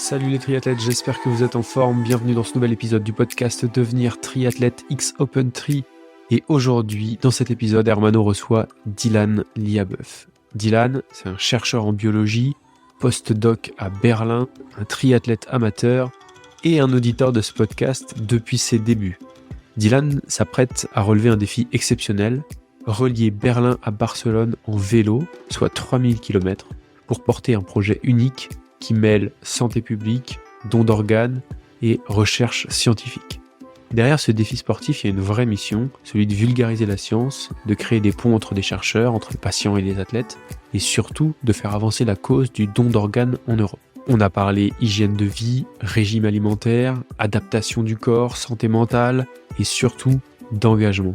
Salut les triathlètes, j'espère que vous êtes en forme. Bienvenue dans ce nouvel épisode du podcast Devenir triathlète X Open Tri. Et aujourd'hui, dans cet épisode, Hermano reçoit Dylan Liabeuf. Dylan, c'est un chercheur en biologie, post-doc à Berlin, un triathlète amateur et un auditeur de ce podcast depuis ses débuts. Dylan s'apprête à relever un défi exceptionnel, relier Berlin à Barcelone en vélo, soit 3000 km, pour porter un projet unique qui mêle santé publique, don d'organes et recherche scientifique. Derrière ce défi sportif, il y a une vraie mission, celui de vulgariser la science, de créer des ponts entre des chercheurs, entre les patients et les athlètes, et surtout de faire avancer la cause du don d'organes en Europe. On a parlé hygiène de vie, régime alimentaire, adaptation du corps, santé mentale, et surtout d'engagement.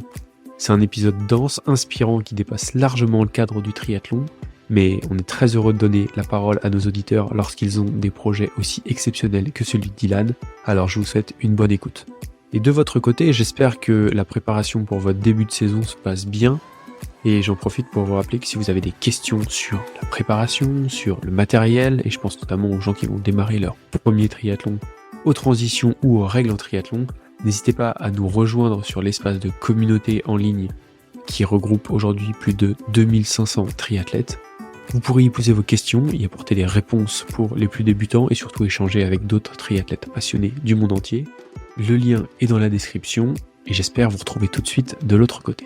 C'est un épisode dense, inspirant, qui dépasse largement le cadre du triathlon, mais on est très heureux de donner la parole à nos auditeurs lorsqu'ils ont des projets aussi exceptionnels que celui de Dylan, alors je vous souhaite une bonne écoute. Et de votre côté, j'espère que la préparation pour votre début de saison se passe bien, et j'en profite pour vous rappeler que si vous avez des questions sur la préparation, sur le matériel, et je pense notamment aux gens qui vont démarrer leur premier triathlon, aux transitions ou aux règles en triathlon, n'hésitez pas à nous rejoindre sur l'espace de communauté en ligne qui regroupe aujourd'hui plus de 2500 triathlètes. Vous pourrez y poser vos questions, y apporter des réponses pour les plus débutants et surtout échanger avec d'autres triathlètes passionnés du monde entier. Le lien est dans la description et j'espère vous retrouver tout de suite de l'autre côté.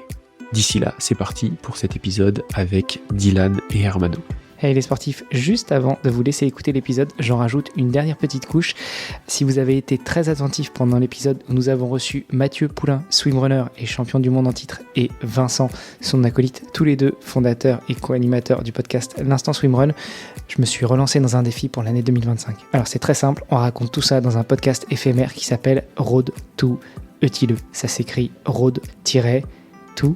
D'ici là, c'est parti pour cet épisode avec Dylan et Hermano. Hey les sportifs, juste avant de vous laisser écouter l'épisode, j'en rajoute une dernière petite couche. Si vous avez été très attentifs pendant l'épisode où nous avons reçu Mathieu Poulain, swimrunner et champion du monde en titre, et Vincent, son acolyte, tous les deux fondateurs et co-animateurs du podcast L'Instant Swimrun, je me suis relancé dans un défi pour l'année 2025. Alors c'est très simple, on raconte tout ça dans un podcast éphémère qui s'appelle Road to Eutilo. Ça s'écrit Road-to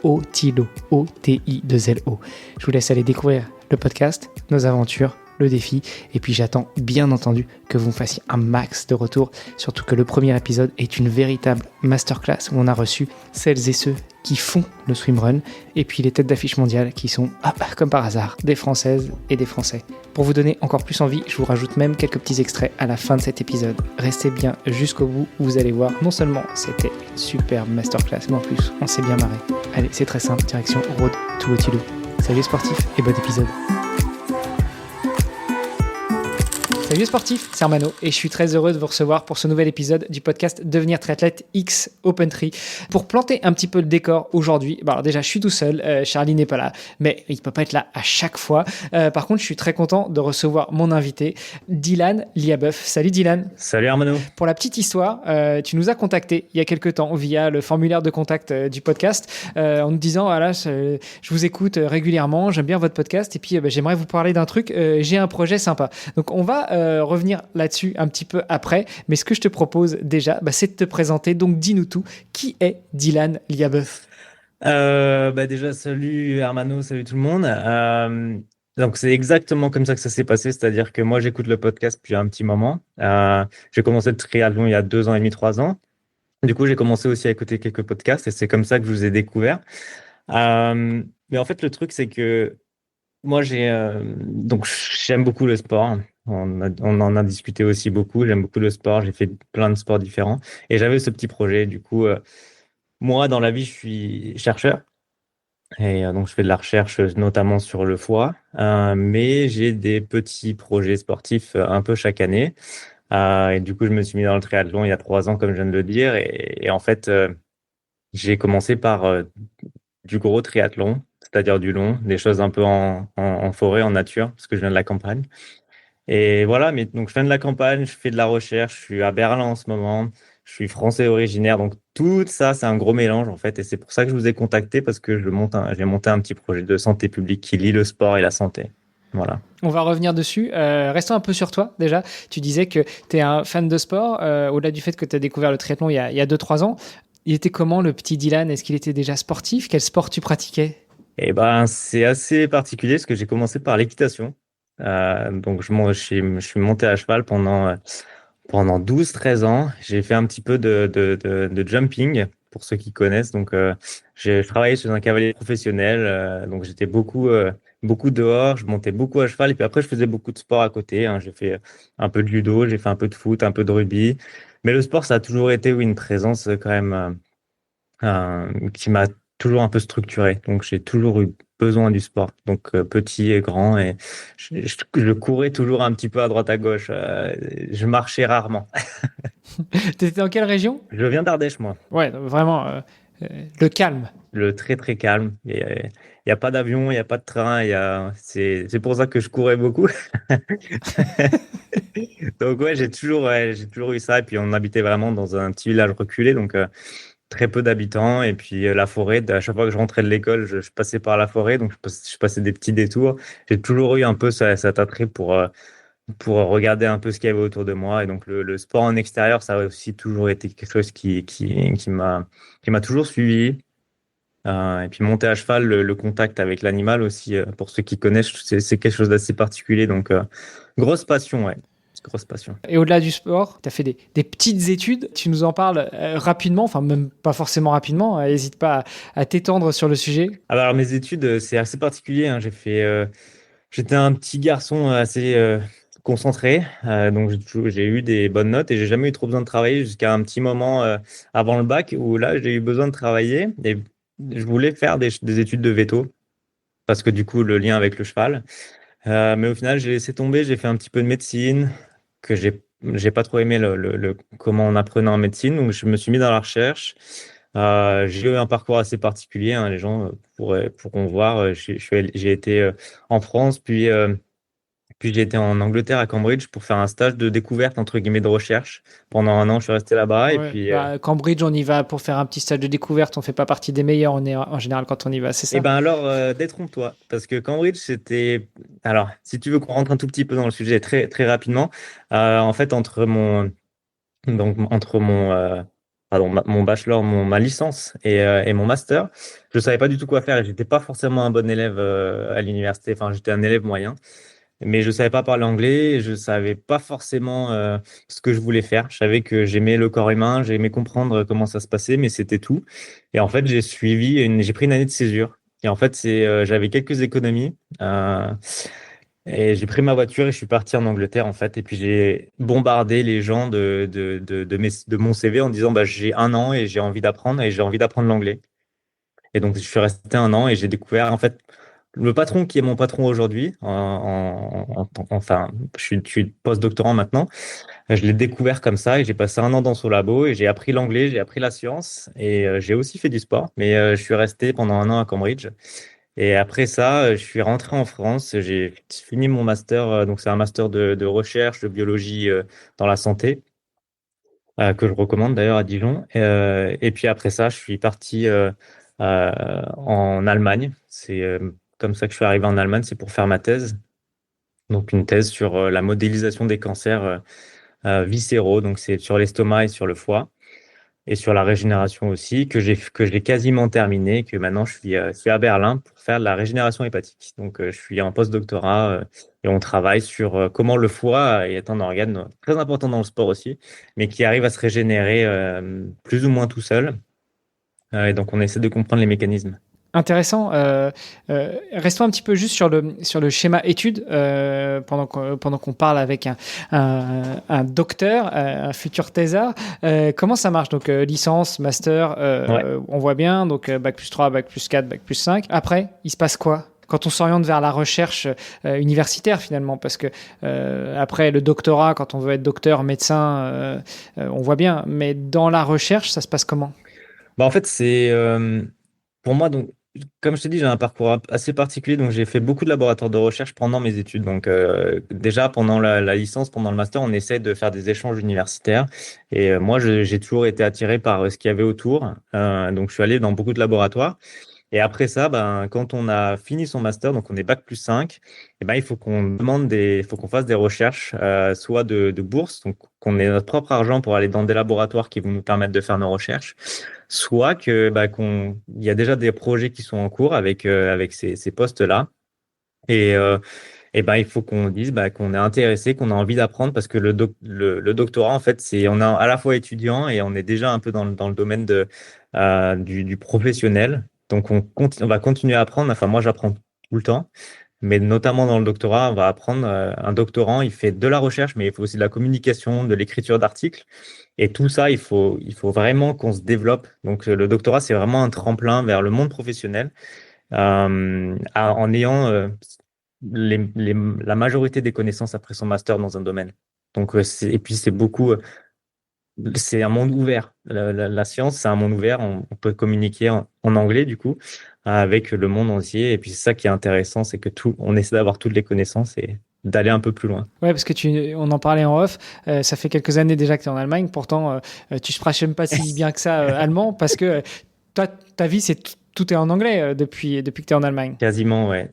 Otilo, O-T-I-2-L-O. Je vous laisse aller découvrir le podcast, nos aventures, le défi, et puis j'attends bien entendu que vous me fassiez un max de retours, surtout que le premier épisode est une véritable masterclass où on a reçu celles et ceux qui font le swimrun, et puis les têtes d'affiche mondiales qui sont, comme par hasard, des Françaises et des Français. Pour vous donner encore plus envie, je vous rajoute même quelques petits extraits à la fin de cet épisode. Restez bien jusqu'au bout, vous allez voir, non seulement c'était une superbe masterclass, mais en plus, on s'est bien marré. Allez, c'est très simple, direction Road to Otilo. Salut les sportifs et bon épisode. Salut les sportifs, c'est Hermano et je suis très heureux de vous recevoir pour ce nouvel épisode du podcast Devenir triathlète X Open Tri. Pour planter un petit peu le décor aujourd'hui, alors déjà je suis tout seul, Charlie n'est pas là, mais il ne peut pas être là à chaque fois. Par contre, je suis très content de recevoir mon invité, Dylan Liabeuf. Salut Dylan. Salut Hermano. Pour la petite histoire, tu nous as contacté il y a quelques temps via le formulaire de contact du podcast en nous disant voilà, je vous écoute régulièrement, j'aime bien votre podcast et puis j'aimerais vous parler d'un truc, j'ai un projet sympa. Donc on va revenir là-dessus un petit peu après, mais ce que je te propose déjà, c'est de te présenter. Donc dis-nous tout, qui est Dylan Liabeuf? Déjà, salut Hermano, salut tout le monde. Donc c'est exactement comme ça que ça s'est passé, c'est-à-dire que moi j'écoute le podcast depuis un petit moment. J'ai commencé le triathlon il y a 2 ans et demi, 3 ans. Du coup, j'ai commencé aussi à écouter quelques podcasts et c'est comme ça que je vous ai découvert. Mais en fait, le truc, c'est que moi, donc j'aime beaucoup le sport. On en a discuté aussi beaucoup. J'aime beaucoup le sport. J'ai fait plein de sports différents. Et j'avais ce petit projet. Du coup, moi, dans la vie, je suis chercheur. Et donc, je fais de la recherche, notamment sur le foie. Mais j'ai des petits projets sportifs un peu chaque année. Et du coup, je me suis mis dans le triathlon il y a 3 ans, comme je viens de le dire. Et en fait, j'ai commencé par du gros triathlon, c'est-à-dire du long, des choses un peu en forêt, en nature, parce que je viens de la campagne. Et voilà, mais donc je viens de la campagne, je fais de la recherche, je suis à Berlin en ce moment, je suis français originaire, donc tout ça, c'est un gros mélange en fait, et c'est pour ça que je vous ai contacté, parce que j'ai monté un petit projet de santé publique qui lie le sport et la santé. Voilà. On va revenir dessus. Restons un peu sur toi déjà. Tu disais que tu es un fan de sport, au-delà du fait que tu as découvert le triathlon il y a 2-3 ans. Il était comment le petit Dylan? Est-ce qu'il était déjà sportif? Quel sport tu pratiquais? Eh ben, c'est assez particulier parce que j'ai commencé par l'équitation. Donc, je suis monté à cheval pendant 12-13 ans. J'ai fait un petit peu de jumping, pour ceux qui connaissent. Donc, je travaillais chez un cavalier professionnel. Donc, j'étais beaucoup beaucoup dehors, je montais beaucoup à cheval et puis après je faisais beaucoup de sport à côté, hein. J'ai fait un peu de judo, j'ai fait un peu de foot, un peu de rugby. Mais le sport, ça a toujours été, oui, une présence quand même qui m'a toujours un peu structuré. Donc j'ai toujours eu besoin du sport. Donc petit et grand et je courais toujours un petit peu à droite à gauche. Je marchais rarement. T'étais dans quelle région? Je viens d'Ardèche, moi. Ouais, vraiment le calme. Le très très calme. Il y a pas d'avion, il y a pas de train. C'est pour ça que je courais beaucoup. Donc ouais, j'ai toujours eu ça. Et puis on habitait vraiment dans un petit village reculé, donc très peu d'habitants. Et puis la forêt, à chaque fois que je rentrais de l'école, je passais par la forêt, donc je passais des petits détours. J'ai toujours eu un peu cet attrait pour regarder un peu ce qu'il y avait autour de moi. Et donc le sport en extérieur, ça a aussi toujours été quelque chose qui m'a toujours suivi. Et puis monter à cheval, le contact avec l'animal aussi, pour ceux qui connaissent, c'est quelque chose d'assez particulier. Donc, grosse passion, ouais. Grosse passion. Et au-delà du sport, tu as fait des petites études. Tu nous en parles rapidement, enfin même pas forcément rapidement. N'hésite pas à t'étendre sur le sujet. Alors, mes études, c'est assez particulier, hein. J'étais un petit garçon assez concentré. Donc, j'ai eu des bonnes notes et j'ai jamais eu trop besoin de travailler jusqu'à un petit moment avant le bac où là, j'ai eu besoin de travailler et je voulais faire des études de veto parce que du coup, le lien avec le cheval. Mais au final, j'ai laissé tomber. J'ai fait un petit peu de médecine que j'ai pas trop aimé comment on apprenait en médecine. Donc, je me suis mis dans la recherche. J'ai eu un parcours assez particulier, hein. Les gens pourront voir. J'ai été en France, puis j'ai été en Angleterre à Cambridge pour faire un stage de découverte, entre guillemets, de recherche. Pendant un an, je suis resté là-bas. Et Ouais. puis, Cambridge, on y va pour faire un petit stage de découverte. On fait pas partie des meilleurs on est, en général quand on y va, c'est eh ça? ben alors, détrompe-toi, parce que Cambridge, c'était... Alors, si tu veux qu'on rentre un tout petit peu dans le sujet très, très rapidement, en fait, entre mon bachelor, ma licence et mon master, je savais pas du tout quoi faire et j'étais pas forcément un bon élève à l'université. Enfin, j'étais un élève moyen, mais je savais pas parler anglais et je savais pas forcément ce que je voulais faire. Je savais que j'aimais le corps humain, j'aimais comprendre comment ça se passait, mais c'était tout. Et en fait, j'ai pris une année de césure. Et en fait, j'avais quelques économies. Et j'ai pris ma voiture et je suis parti en Angleterre, en fait. Et puis, j'ai bombardé les gens de mon CV en disant, bah, j'ai un an et j'ai envie d'apprendre et j'ai envie d'apprendre l'anglais. Et donc, je suis resté un an et j'ai découvert, en fait, le patron qui est mon patron aujourd'hui, enfin, je suis post-doctorant maintenant. Je l'ai découvert comme ça et j'ai passé un an dans son labo et j'ai appris l'anglais, j'ai appris la science et j'ai aussi fait du sport. Mais je suis resté pendant un an à Cambridge. Et après ça, je suis rentré en France. J'ai fini mon master. Donc, c'est un master de recherche de biologie dans la santé que je recommande d'ailleurs à Dijon. Et puis après ça, je suis parti en Allemagne. C'est comme ça que je suis arrivé en Allemagne. C'est pour faire ma thèse. Donc, une thèse sur la modélisation des cancers viscéraux. Donc, c'est sur l'estomac et sur le foie et sur la régénération aussi, que j'ai quasiment terminé, que maintenant je suis à Berlin pour faire de la régénération hépatique. Donc, je suis en post-doctorat et on travaille sur comment le foie est un organe très important dans le sport aussi, mais qui arrive à se régénérer plus ou moins tout seul. Et donc, on essaie de comprendre les mécanismes. Intéressant. Restons un petit peu juste sur le schéma études pendant qu'on parle avec un docteur, un futur thésard. Comment ça marche? Donc, licence, master, Ouais. on voit bien. Donc, bac plus 3, bac plus 4, bac plus 5. Après, il se passe quoi? Quand on s'oriente vers la recherche universitaire finalement, parce que après le doctorat, quand on veut être docteur, médecin, on voit bien. Mais dans la recherche, ça se passe comment? Bah, en fait, pour moi, donc, comme je t'ai dit, j'ai un parcours assez particulier, donc j'ai fait beaucoup de laboratoires de recherche pendant mes études. Donc, déjà, pendant la licence, pendant le master, on essaie de faire des échanges universitaires. Et moi, j'ai toujours été attiré par ce qu'il y avait autour. Donc, je suis allé dans beaucoup de laboratoires. Et après ça, ben, quand on a fini son master, donc on est bac plus 5, et ben, il faut il faut qu'on fasse des recherches, soit de bourse, donc qu'on ait notre propre argent pour aller dans des laboratoires qui vont nous permettre de faire nos recherches, soit que, bah, il y a déjà des projets qui sont en cours avec ces postes-là. Et ben, il faut qu'on dise bah, qu'on est intéressé, qu'on a envie d'apprendre parce que le doctorat, en fait, on est à la fois étudiant et on est déjà un peu dans le domaine du professionnel. Donc, on va continuer à apprendre. Enfin, moi, j'apprends tout le temps. Mais notamment dans le doctorat, on va apprendre, un doctorant, il fait de la recherche, mais il faut aussi de la communication, de l'écriture d'articles. Et tout ça, il faut vraiment qu'on se développe. Donc, le doctorat, c'est vraiment un tremplin vers le monde professionnel, en ayant la majorité des connaissances après son master dans un domaine. Donc, et puis, c'est un monde ouvert. La science, c'est un monde ouvert. On peut communiquer en anglais, du coup, avec le monde entier. Et puis, c'est ça qui est intéressant, c'est que on essaie d'avoir toutes les connaissances et d'aller un peu plus loin. Ouais, parce que on en parlait en off, ça fait quelques années déjà que tu es en Allemagne, pourtant tu ne même pas si bien que ça allemand, parce que toi, ta vie, tout est en anglais depuis que tu es en Allemagne. Quasiment, ouais.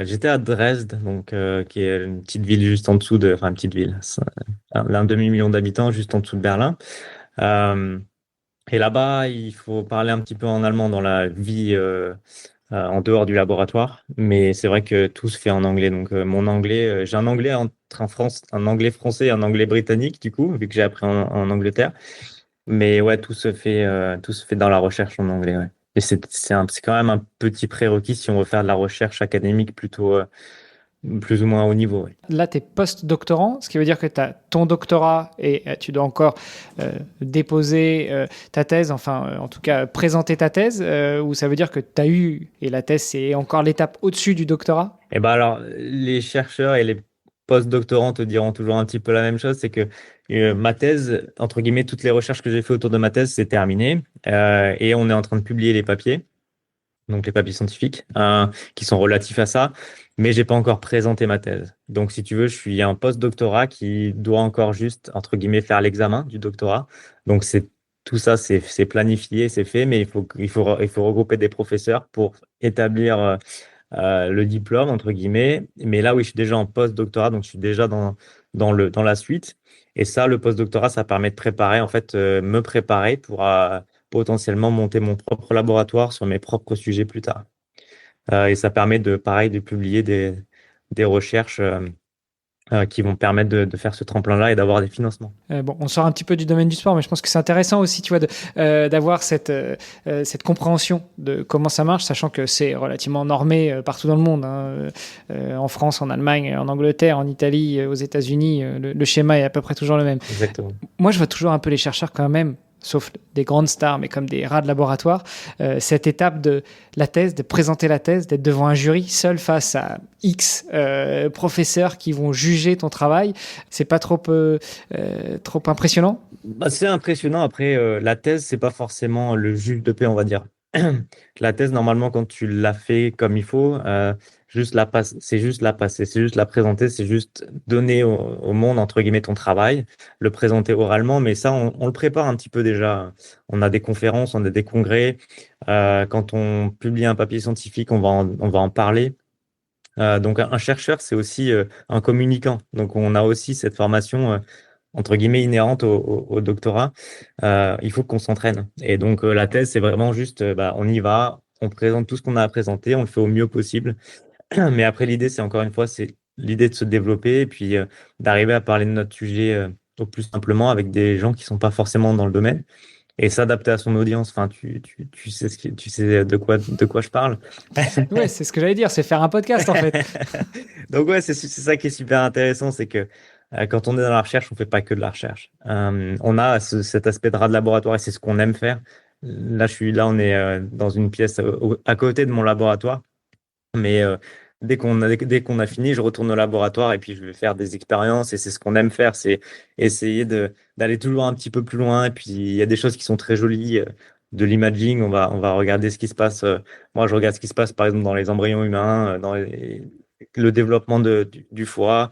J'étais à Dresde, donc, qui est une petite ville juste en dessous enfin, une petite ville, c'est un demi-million d'habitants juste en dessous de Berlin. Euh, et là-bas, il faut parler un petit peu en allemand dans la vie, en dehors du laboratoire. Mais c'est vrai que tout se fait en anglais. Donc, mon anglais, j'ai un anglais un anglais français et un anglais britannique, du coup, vu que j'ai appris en Angleterre. Mais ouais, tout se fait dans la recherche en anglais, ouais. Et c'est quand même un petit prérequis si on veut faire de la recherche académique plutôt, plus ou moins haut niveau, ouais. Là, tu es post-doctorant, ce qui veut dire que tu as ton doctorat et tu dois encore déposer ta thèse, enfin, en tout cas, présenter ta thèse, ou ça veut dire que tu as eu, et la thèse, c'est encore l'étape au-dessus du doctorat? Et ben alors, les chercheurs et les post-doctorants te diront toujours un petit peu la même chose, c'est que ma thèse, entre guillemets, toutes les recherches que j'ai fait autour de ma thèse, c'est terminé, et on est en train de publier les papiers. Donc les papiers scientifiques, qui sont relatifs à ça, mais j'ai pas encore présenté ma thèse. Donc si tu veux, je suis un post-doctorat qui doit encore juste, entre guillemets, faire l'examen du doctorat. Donc tout ça, c'est planifié, c'est fait, mais il faut regrouper des professeurs pour établir, le diplôme, entre guillemets. Mais là, oui, je suis déjà en post-doctorat, donc je suis déjà dans la suite. Et ça, le post-doctorat, ça permet de préparer, en fait, me préparer pour potentiellement monter mon propre laboratoire sur mes propres sujets plus tard. Et ça permet pareil, de publier des recherches, qui vont permettre de faire ce tremplin-là et d'avoir des financements. Bon, on sort un petit peu du domaine du sport, mais je pense que c'est intéressant aussi, tu vois, d'avoir cette compréhension de comment ça marche, sachant que c'est relativement normé partout dans le monde, hein. En France, en Allemagne, en Angleterre, en Italie, aux États-Unis, le schéma est à peu près toujours le même. Exactement. Moi, je vois toujours un peu les chercheurs quand même, sauf des grandes stars, mais comme des rats de laboratoire, cette étape de la thèse, de présenter la thèse, d'être devant un jury, seul face à X professeurs qui vont juger ton travail. C'est pas trop impressionnant? Bah, c'est impressionnant. Après, la thèse, c'est pas forcément le juge de paix, on va dire. La thèse, normalement, quand tu l'as fait comme il faut, c'est juste la passer, c'est juste la présenter, c'est juste donner au monde, entre guillemets, ton travail, le présenter oralement. Mais ça, on le prépare un petit peu déjà. On a des conférences, on a des congrès. Quand on publie un papier scientifique, on va en parler. Donc, un chercheur, c'est aussi, un communicant. Donc, on a aussi cette formation, entre guillemets, inhérente au doctorat. Il faut qu'on s'entraîne. Et donc, la thèse, c'est vraiment juste, bah, on y va, on présente tout ce qu'on a à présenter, on le fait au mieux possible. Mais après, l'idée, c'est encore une fois, c'est l'idée de se développer et puis, d'arriver à parler de notre sujet, au plus simplement avec des gens qui sont pas forcément dans le domaine et s'adapter à son audience. Enfin, tu sais tu sais de quoi je parle. Ouais, c'est ce que j'allais dire, c'est faire un podcast en fait. Donc ouais, c'est ça qui est super intéressant, c'est que, quand on est dans la recherche, on fait pas que de la recherche. On a cet aspect de rat de laboratoire et c'est ce qu'on aime faire. Là, on est, dans une pièce à côté de mon laboratoire, mais, dès qu'on a fini, je retourne au laboratoire et puis je vais faire des expériences et c'est ce qu'on aime faire, c'est essayer d'aller toujours un petit peu plus loin. Et puis il y a des choses qui sont très jolies, de l'imaging. On va regarder ce qui se passe. Moi, je regarde ce qui se passe par exemple dans les embryons humains, dans le développement du foie.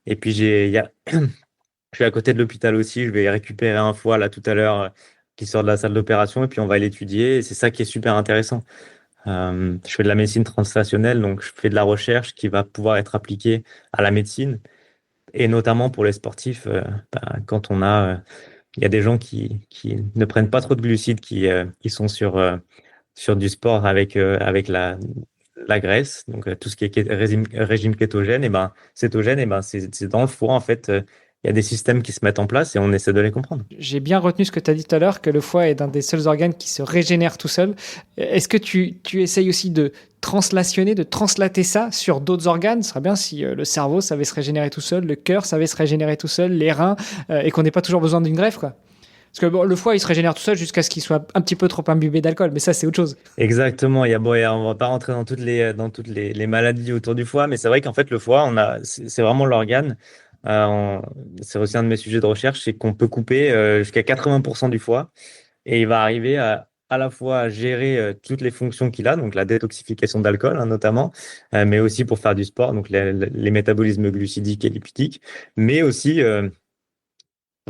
Et puis je suis à côté de l'hôpital aussi. Je vais récupérer un foie là tout à l'heure, qui sort de la salle d'opération et puis on va l'étudier. Et c'est ça qui est super intéressant. Je fais de la médecine translationnelle, donc je fais de la recherche qui va pouvoir être appliquée à la médecine, et notamment pour les sportifs, quand il y a des gens qui ne prennent pas trop de glucides, qui sont sur du sport avec la graisse, donc tout ce qui est régime kétogène, et ben cétogène, et ben c'est dans le foie en fait, il y a des systèmes qui se mettent en place et on essaie de les comprendre. J'ai bien retenu ce que tu as dit tout à l'heure, que le foie est un des seuls organes qui se régénère tout seul. Est-ce que tu essayes aussi de translationner, de translater ça sur d'autres organes? Ce serait bien si le cerveau savait se régénérer tout seul, le cœur savait se régénérer tout seul, les reins, et qu'on n'ait pas toujours besoin d'une greffe, quoi. Parce que bon, le foie, il se régénère tout seul jusqu'à ce qu'il soit un petit peu trop imbibé d'alcool, mais ça, c'est autre chose. Exactement. On va pas rentrer dans toutes les maladies autour du foie, mais c'est vrai qu'en fait, le foie, c'est vraiment l'organe. C'est aussi un de mes sujets de recherche, c'est qu'on peut couper jusqu'à 80% du foie et il va arriver à la fois à gérer toutes les fonctions qu'il a, donc la détoxification d'alcool notamment, mais aussi pour faire du sport, donc les métabolismes glucidiques et lipidiques, mais aussi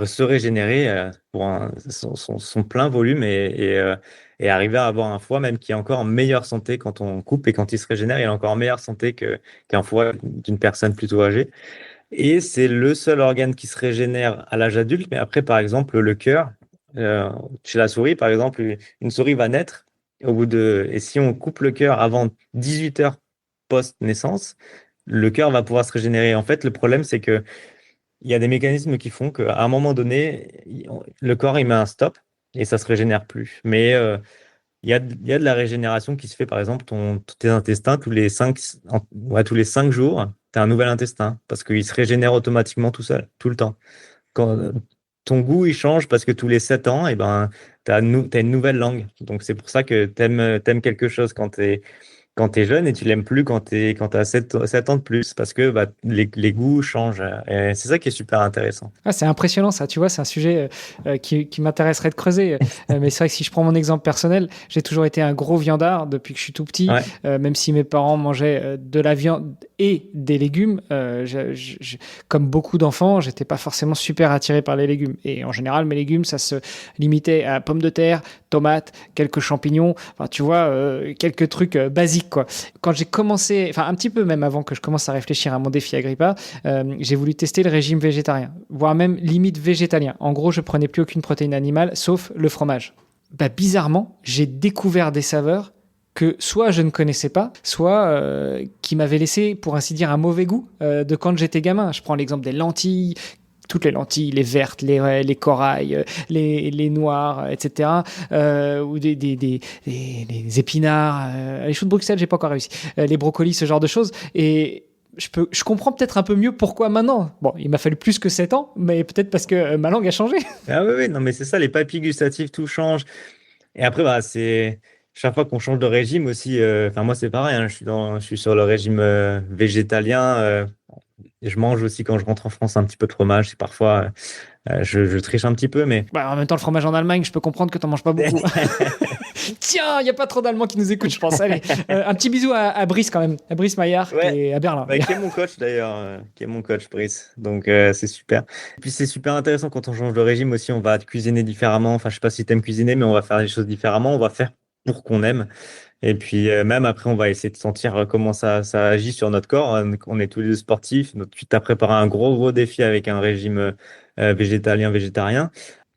se régénérer pour son plein volume et arriver à avoir un foie même qui est encore en meilleure santé quand on coupe et quand il se régénère, il est encore en meilleure santé qu'un foie d'une personne plutôt âgée. Et c'est le seul organe qui se régénère à l'âge adulte. Mais après, par exemple, le cœur, chez la souris, par exemple, une souris va naître et si on coupe le cœur avant 18 heures post-naissance, le cœur va pouvoir se régénérer. En fait, le problème, c'est que il y a des mécanismes qui font qu'à un moment donné, le corps, il met un stop et ça se régénère plus. Mais il y a de la régénération qui se fait, par exemple, tes intestins, tous les 5 jours, tu as un nouvel intestin parce qu'il se régénère automatiquement tout seul, tout le temps. Quand ton goût, il change parce que tous les 7 ans, eh ben, tu as, une nouvelle langue. Donc, c'est pour ça que tu aimes quelque chose quand tu es jeune et tu l'aimes plus quand tu as 7 ans de plus parce que les goûts changent. Et c'est ça qui est super intéressant. Ah, c'est impressionnant ça, tu vois, c'est un sujet qui m'intéresserait de creuser. Mais c'est vrai que si je prends mon exemple personnel, j'ai toujours été un gros viandard depuis que je suis tout petit, même si mes parents mangeaient de la viande et des légumes. Comme beaucoup d'enfants, j'étais pas forcément super attiré par les légumes. Et en général, mes légumes, ça se limitait à pommes de terre, tomates, quelques champignons, enfin, tu vois, quelques trucs basiques, quoi. Quand j'ai commencé, enfin un petit peu même avant que je commence à réfléchir à mon défi Agrippa, j'ai voulu tester le régime végétarien, voire même limite végétalien. En gros, je prenais plus aucune protéine animale, sauf le fromage. Bah, bizarrement, j'ai découvert des saveurs que soit je ne connaissais pas, soit qui m'avaient laissé, pour ainsi dire, un mauvais goût de quand j'étais gamin. Je prends l'exemple des lentilles, toutes les lentilles, les vertes, les corails, les noires, etc. Ou les épinards, les choux de Bruxelles, j'ai pas encore réussi. Les brocolis, ce genre de choses. Et je comprends peut-être un peu mieux pourquoi maintenant. Bon, il m'a fallu plus que 7 ans, mais peut-être parce que ma langue a changé. Ah oui, non, mais c'est ça, les papilles gustatives, tout change. Et après, c'est chaque fois qu'on change de régime aussi. Enfin, moi, c'est pareil, hein, je suis sur le régime végétalien. Et je mange aussi quand je rentre en France un petit peu de fromage. C'est parfois, je triche un petit peu, mais. Bah, en même temps, le fromage en Allemagne, je peux comprendre que tu n'en manges pas beaucoup. Tiens, il n'y a pas trop d'Allemands qui nous écoutent, je pense. Allez, un petit bisou à Brice quand même, à Brice Maillard et à Berlin. Qui est mon coach d'ailleurs, qui est mon coach Brice. Donc c'est super. Et puis c'est super intéressant quand on change de régime aussi, on va cuisiner différemment. Enfin, je sais pas si tu aimes cuisiner, mais on va faire les choses différemment. On va faire pour qu'on aime. Et puis même après, on va essayer de sentir comment ça agit sur notre corps. On est tous les deux sportifs. Donc tu t'as préparé un gros défi avec un régime végétarien.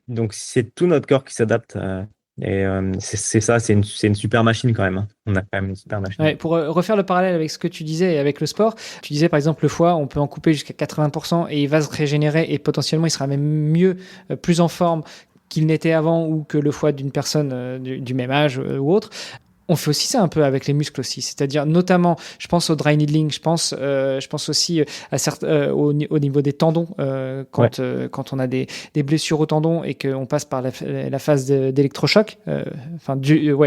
Donc c'est tout notre corps qui s'adapte. Et c'est ça, c'est une super machine quand même. On a quand même une super machine. Ouais, pour refaire le parallèle avec ce que tu disais et avec le sport, tu disais par exemple le foie, on peut en couper jusqu'à 80% et il va se régénérer et potentiellement il sera même mieux, plus en forme qu'il n'était avant ou que le foie d'une personne du même âge ou autre. On fait aussi ça un peu avec les muscles aussi, c'est-à-dire notamment, je pense au dry needling, je pense aussi à au niveau des tendons, quand on a des blessures aux tendons et qu'on passe par la phase d'électrochoc,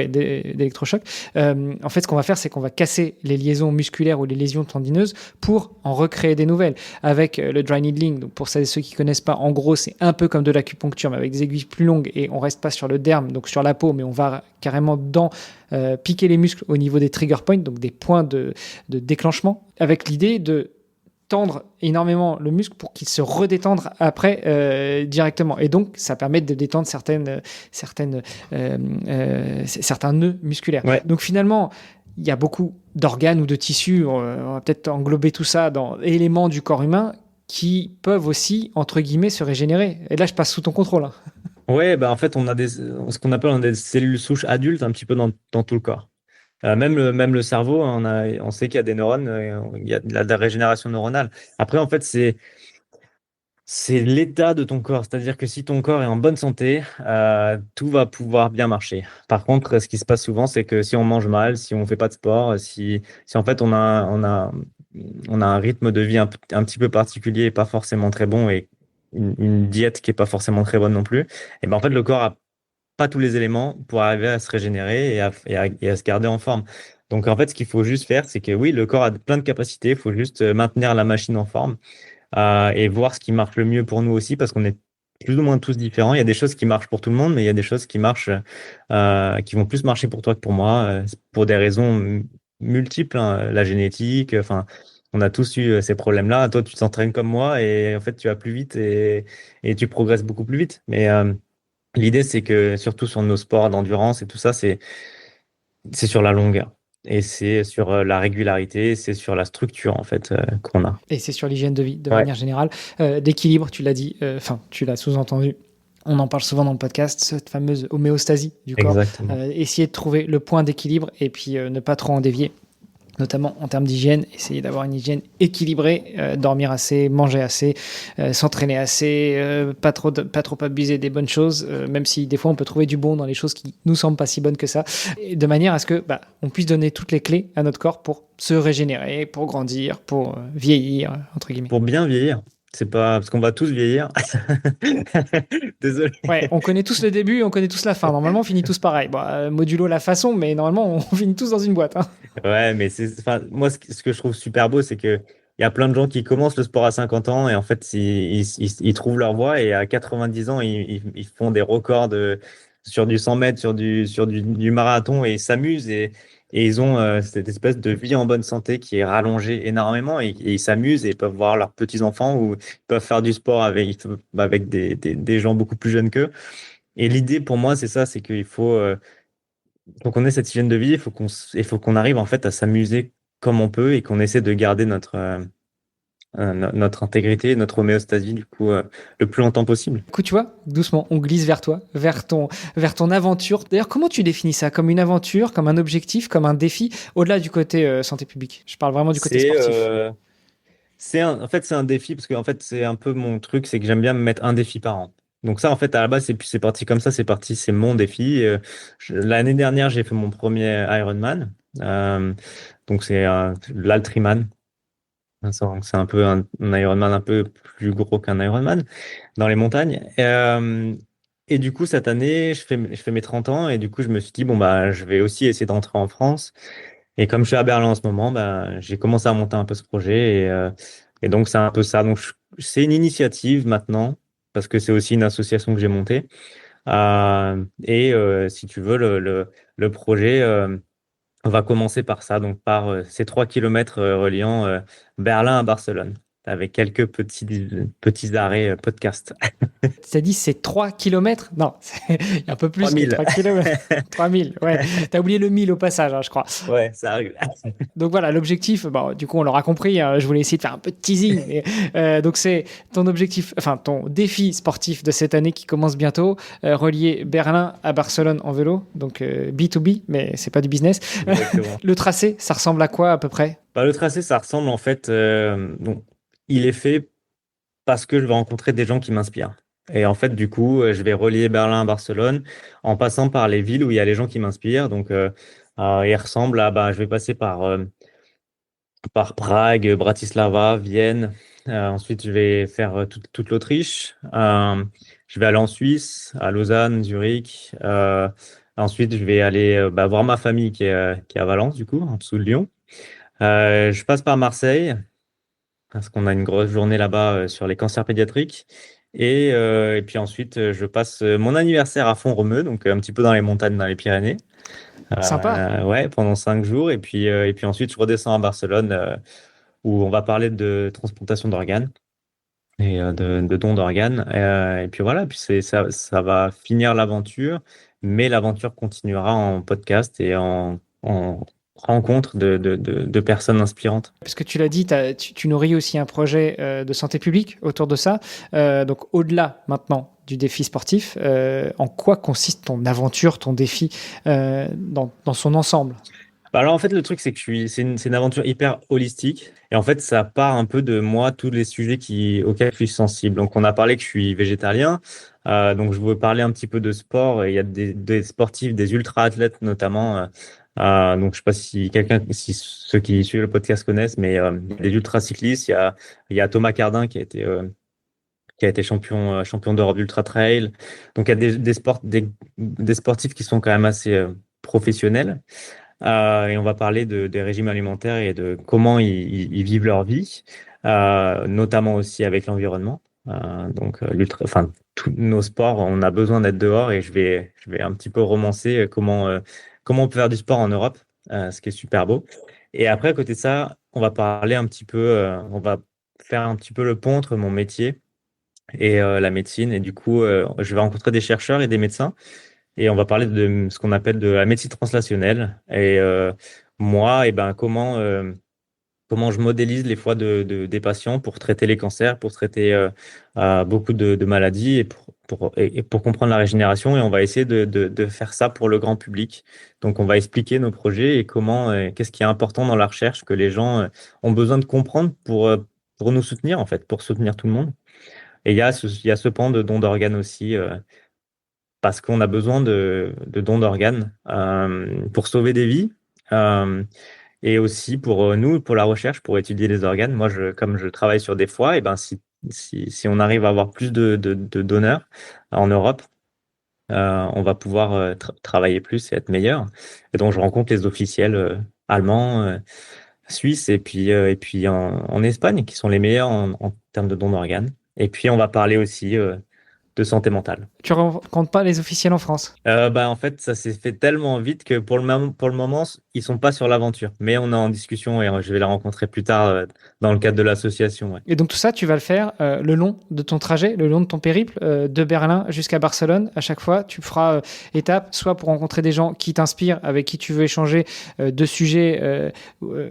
d'électrochoc. En fait, ce qu'on va faire, c'est qu'on va casser les liaisons musculaires ou les lésions tendineuses pour en recréer des nouvelles. Avec le dry needling, donc pour ceux qui connaissent pas, en gros, c'est un peu comme de l'acupuncture, mais avec des aiguilles plus longues et on reste pas sur le derme, donc sur la peau, mais on va carrément piquer les muscles au niveau des trigger points, donc des points de déclenchement, avec l'idée de tendre énormément le muscle pour qu'il se redétende après directement. Et donc, ça permet de détendre certains nœuds musculaires. Ouais. Donc finalement, il y a beaucoup d'organes ou de tissus, on va peut-être englober tout ça dans éléments du corps humain qui peuvent aussi, entre guillemets, se régénérer. Et là, je passe sous ton contrôle. Hein. Ouais, on a ce qu'on appelle des cellules souches adultes un petit peu dans tout le corps. Même le cerveau, on sait qu'il y a des neurones, il y a de la régénération neuronale. Après, en fait, c'est C'est l'état de ton corps. C'est-à-dire que si ton corps est en bonne santé, tout va pouvoir bien marcher. Par contre, ce qui se passe souvent, c'est que si on mange mal, si on fait pas de sport, si en fait on a un rythme de vie un petit peu particulier et pas forcément très bon et une diète qui est pas forcément très bonne non plus, et ben en fait le corps a pas tous les éléments pour arriver à se régénérer et à se garder en forme. Donc en fait, ce qu'il faut juste faire, c'est que oui, le corps a plein de capacités, il faut juste maintenir la machine en forme et voir ce qui marche le mieux pour nous aussi, parce qu'on est plus ou moins tous différents. Il y a des choses qui marchent pour tout le monde, mais il y a des choses qui marchent, qui vont plus marcher pour toi que pour moi, pour des raisons multiples, hein. La génétique, enfin, on a tous eu ces problèmes-là. Toi, tu t'entraînes comme moi et en fait, tu vas plus vite et tu progresses beaucoup plus vite. Mais l'idée, c'est que surtout sur nos sports d'endurance et tout ça, c'est sur la longueur. Et c'est sur la régularité, c'est sur la structure en fait qu'on a. Et c'est sur l'hygiène de vie, de Ouais. manière générale. D'équilibre, tu l'as dit, enfin, tu l'as sous-entendu. On en parle souvent dans le podcast, cette fameuse homéostasie du corps. Exactement. Essayer de trouver le point d'équilibre et puis ne pas trop en dévier, notamment en termes d'hygiène. Essayer d'avoir une hygiène équilibrée, dormir assez, manger assez, s'entraîner assez, pas trop abuser des bonnes choses, même si des fois on peut trouver du bon dans les choses qui nous semblent pas si bonnes que ça, et de manière à ce que on puisse donner toutes les clés à notre corps pour se régénérer, pour grandir, pour vieillir, entre guillemets. Pour bien vieillir, c'est pas parce qu'on va tous vieillir. Désolé. Ouais, on connaît tous le début, on connaît tous la fin. Normalement, on finit tous pareil. Bon, modulo la façon, mais normalement, on finit tous dans une boîte, hein. Ouais, mais enfin, moi, ce que je trouve super beau, c'est que il y a plein de gens qui commencent le sport à 50 ans et en fait, ils trouvent leur voie et à 90 ans, ils font des records sur du 100 mètres, du marathon et ils s'amusent et ils ont cette espèce de vie en bonne santé qui est rallongée énormément et ils s'amusent et ils peuvent voir leurs petits-enfants ou ils peuvent faire du sport avec des gens beaucoup plus jeunes qu'eux. Et l'idée pour moi, c'est ça, c'est qu'il faut qu'on ait cette hygiène de vie, il faut qu'on arrive en fait à s'amuser comme on peut et qu'on essaie de garder notre intégrité, notre homéostasie du coup le plus longtemps possible. Du coup, tu vois, doucement, on glisse vers toi, vers ton aventure. D'ailleurs, comment tu définis ça? Comme une aventure, comme un objectif, comme un défi, au-delà du côté santé publique? Je parle vraiment du côté C'est sportif. en fait c'est un défi parce que en fait c'est un peu mon truc, c'est que j'aime bien me mettre un défi par an. Donc ça en fait à la base c'est parti comme ça, c'est mon défi. L'année dernière j'ai fait mon premier Ironman, donc c'est l'Altriman. C'est un peu un Ironman un peu plus gros qu'un Ironman dans les montagnes. Et du coup, cette année, je fais mes 30 ans et du coup, je me suis dit, bon, bah, je vais aussi essayer d'entrer en France. Et comme je suis à Berlin en ce moment, bah, j'ai commencé à monter un peu ce projet et donc, c'est un peu ça. Donc, c'est une initiative maintenant parce que c'est aussi une association que j'ai montée. Si tu veux, le projet, on va commencer par ça, donc par ces 3 kilomètres reliant Berlin à Barcelone, avec quelques petits arrêts podcast. Tu as dit c'est 3 kilomètres? Non, il y a un peu plus que 3000. 3 kilomètres. 3000, ouais. Tu as oublié le 1000 au passage, hein, je crois. Ouais, ça arrive. Donc voilà, l'objectif, du coup, on l'aura compris, hein, je voulais essayer de faire un peu de teasing. Donc c'est ton objectif, enfin ton défi sportif de cette année qui commence bientôt, relier Berlin à Barcelone en vélo, donc B2B, mais c'est pas du business. Exactement. Le tracé, ça ressemble à quoi à peu près? Bah, le tracé, ça ressemble en fait. Donc, il est fait parce que je vais rencontrer des gens qui m'inspirent. Et en fait, du coup, je vais relier Berlin à Barcelone en passant par les villes où il y a les gens qui m'inspirent. Donc, il ressemble à, bah, je vais passer par Prague, Bratislava, Vienne. Ensuite, je vais faire toute l'Autriche. Je vais aller en Suisse, à Lausanne, Zurich. Ensuite, je vais aller voir ma famille qui est à Valence, du coup, en dessous de Lyon. Je passe par Marseille, parce qu'on a une grosse journée là-bas sur les cancers pédiatriques. Et puis ensuite, je passe mon anniversaire à Font-Romeu, donc un petit peu dans les montagnes, dans les Pyrénées. Sympa. Ouais, pendant 5 jours. Et puis ensuite, je redescends à Barcelone où on va parler de transplantation d'organes et de dons d'organes. Et puis voilà, puis ça va finir l'aventure, mais l'aventure continuera en podcast et en rencontre de personnes inspirantes. Parce que tu l'as dit, tu nourris aussi un projet de santé publique autour de ça. Donc au-delà maintenant du défi sportif, en quoi consiste ton aventure, ton défi dans son ensemble? Bah alors en fait le truc c'est que c'est une aventure hyper holistique et en fait ça part un peu de moi tous les sujets auxquels je suis sensible. Donc on a parlé que je suis végétarien, donc je veux parler un petit peu de sport. Il y a des sportifs, des ultra athlètes notamment. Donc je sais pas si ceux qui suivent le podcast connaissent, mais il y a des ultra cyclistes. Il y a Thomas Cardin qui a été champion d'Europe d'ultra trail. Donc il y a des sportifs qui sont quand même assez professionnels. Et on va parler des régimes alimentaires et de comment ils vivent leur vie, notamment aussi avec l'environnement. Enfin, tous nos sports, on a besoin d'être dehors et je vais un petit peu romancer comment on peut faire du sport en Europe, ce qui est super beau. Et après, à côté de ça, on va parler un petit peu, on va faire un petit peu le pont entre mon métier et la médecine. Et du coup, je vais rencontrer des chercheurs et des médecins et on va parler de ce qu'on appelle de la médecine translationnelle. Et moi, et ben, comment je modélise les fois des patients pour traiter les cancers, pour traiter beaucoup de maladies et pour comprendre la régénération. Et on va essayer de faire ça pour le grand public. Donc, on va expliquer nos projets et qu'est-ce qui est important dans la recherche que les gens ont besoin de comprendre pour nous soutenir, en fait, pour soutenir tout le monde. Et il y a ce pan de don d'organes aussi. Parce qu'on a besoin de dons d'organes pour sauver des vies et aussi pour nous, pour la recherche, pour étudier les organes. Moi, comme je travaille sur des foies, et ben, si on arrive à avoir plus de donneurs en Europe, on va pouvoir travailler plus et être meilleur. Et donc, je rencontre les officiels allemands, suisses et puis en Espagne, qui sont les meilleurs en termes de dons d'organes. Et puis, on va parler aussi de santé mentale. Tu rencontres pas les officiels en France? En fait, ça s'est fait tellement vite que pour le moment, ils sont pas sur l'aventure. Mais on est en discussion et je vais les rencontrer plus tard dans le cadre de l'association. Ouais. Et donc tout ça, tu vas le faire le long de ton trajet, le long de ton périple, de Berlin jusqu'à Barcelone. À chaque fois, tu feras étape, soit pour rencontrer des gens qui t'inspirent, avec qui tu veux échanger de sujets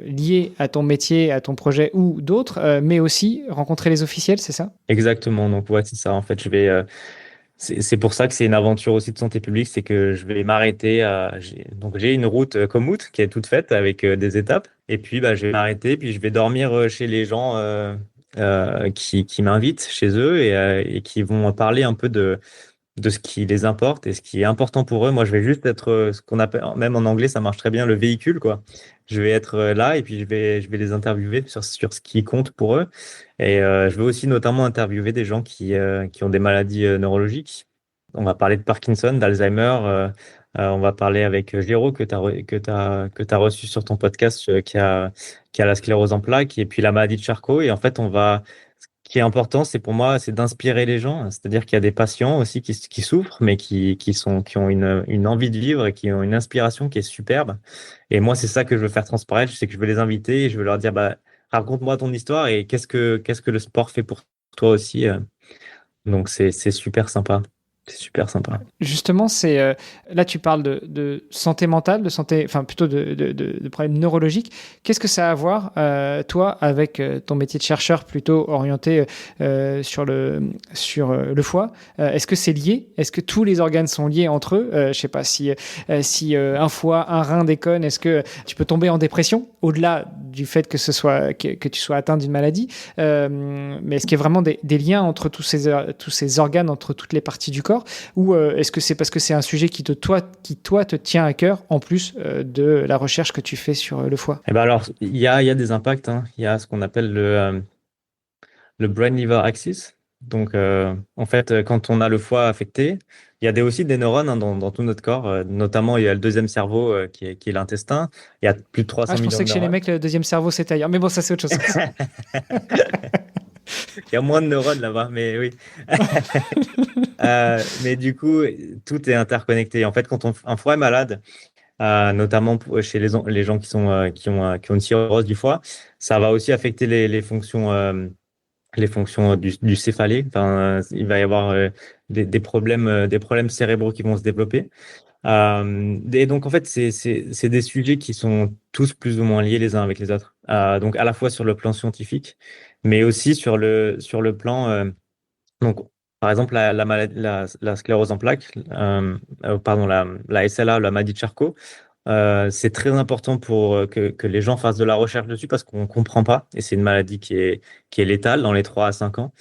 liés à ton métier, à ton projet ou d'autres, mais aussi rencontrer les officiels, c'est ça? Exactement. Donc, ouais, c'est ça. En fait, c'est pour ça que c'est une aventure aussi de santé publique, c'est que je vais m'arrêter. Donc, j'ai une route Komoot qui est toute faite avec des étapes. Et puis, bah, je vais m'arrêter, puis je vais dormir chez les gens qui m'invitent chez eux et qui vont parler un peu de ce qui les importe et ce qui est important pour eux. Moi, je vais juste être ce qu'on appelle, même en anglais, ça marche très bien, le véhicule, quoi. Je vais être là et puis je vais les interviewer sur ce qui compte pour eux. Et je vais aussi notamment interviewer des gens qui ont des maladies neurologiques. On va parler de Parkinson, d'Alzheimer. On va parler avec Géraud que tu as reçu sur ton podcast qui a la sclérose en plaques et puis la maladie de Charcot. Et en fait, ce qui est important, c'est pour moi, c'est d'inspirer les gens. C'est-à-dire qu'il y a des patients aussi qui souffrent, mais qui ont une envie de vivre et qui ont une inspiration qui est superbe. Et moi, c'est ça que je veux faire transparaître. C'est que je veux les inviter et je veux leur dire, bah, raconte-moi ton histoire et qu'est-ce que le sport fait pour toi aussi. Donc, c'est super sympa. C'est super sympa. Justement, là tu parles de santé mentale, de santé, enfin plutôt de problèmes neurologiques. Qu'est-ce que ça a à voir, toi, avec ton métier de chercheur plutôt orienté sur le foie? Est-ce que c'est lié? Est-ce que tous les organes sont liés entre eux? Je sais pas si un foie, un rein déconne, est-ce que tu peux tomber en dépression au-delà du fait que tu sois atteint d'une maladie? Mais est-ce qu'il y a vraiment des liens entre tous ces organes, entre toutes les parties du corps? Ou est-ce que c'est parce que c'est un sujet qui toi te tient à cœur en plus de la recherche que tu fais sur le foie? Eh ben alors, il y a des impacts. Hein. Il y a ce qu'on appelle le brain-liver axis. Donc, en fait, quand on a le foie affecté, il y a aussi des neurones hein, dans tout notre corps. Notamment, il y a le deuxième cerveau qui est l'intestin. Il y a plus de 300 Ah, je millions pensais de que chez les neurones. mecs, le deuxième cerveau, c'était ailleurs. Mais bon, ça, c'est autre chose. Il y a moins de neurones là-bas, mais oui. Mais du coup, tout est interconnecté. En fait, quand un foie est malade, notamment chez les gens qui ont une cirrhose du foie, ça va aussi affecter les fonctions du céphalée. Enfin, il va y avoir des problèmes cérébraux qui vont se développer. Et donc, en fait, c'est des sujets qui sont tous plus ou moins liés les uns avec les autres. Donc, à la fois sur le plan scientifique, mais aussi sur le plan. Donc, par exemple, la sclérose en plaques, pardon, la SLA, la maladie de Charcot, C'est très important pour que les gens fassent de la recherche dessus parce qu'on ne comprend pas et c'est une maladie qui est létale dans les 3 à 5 ans.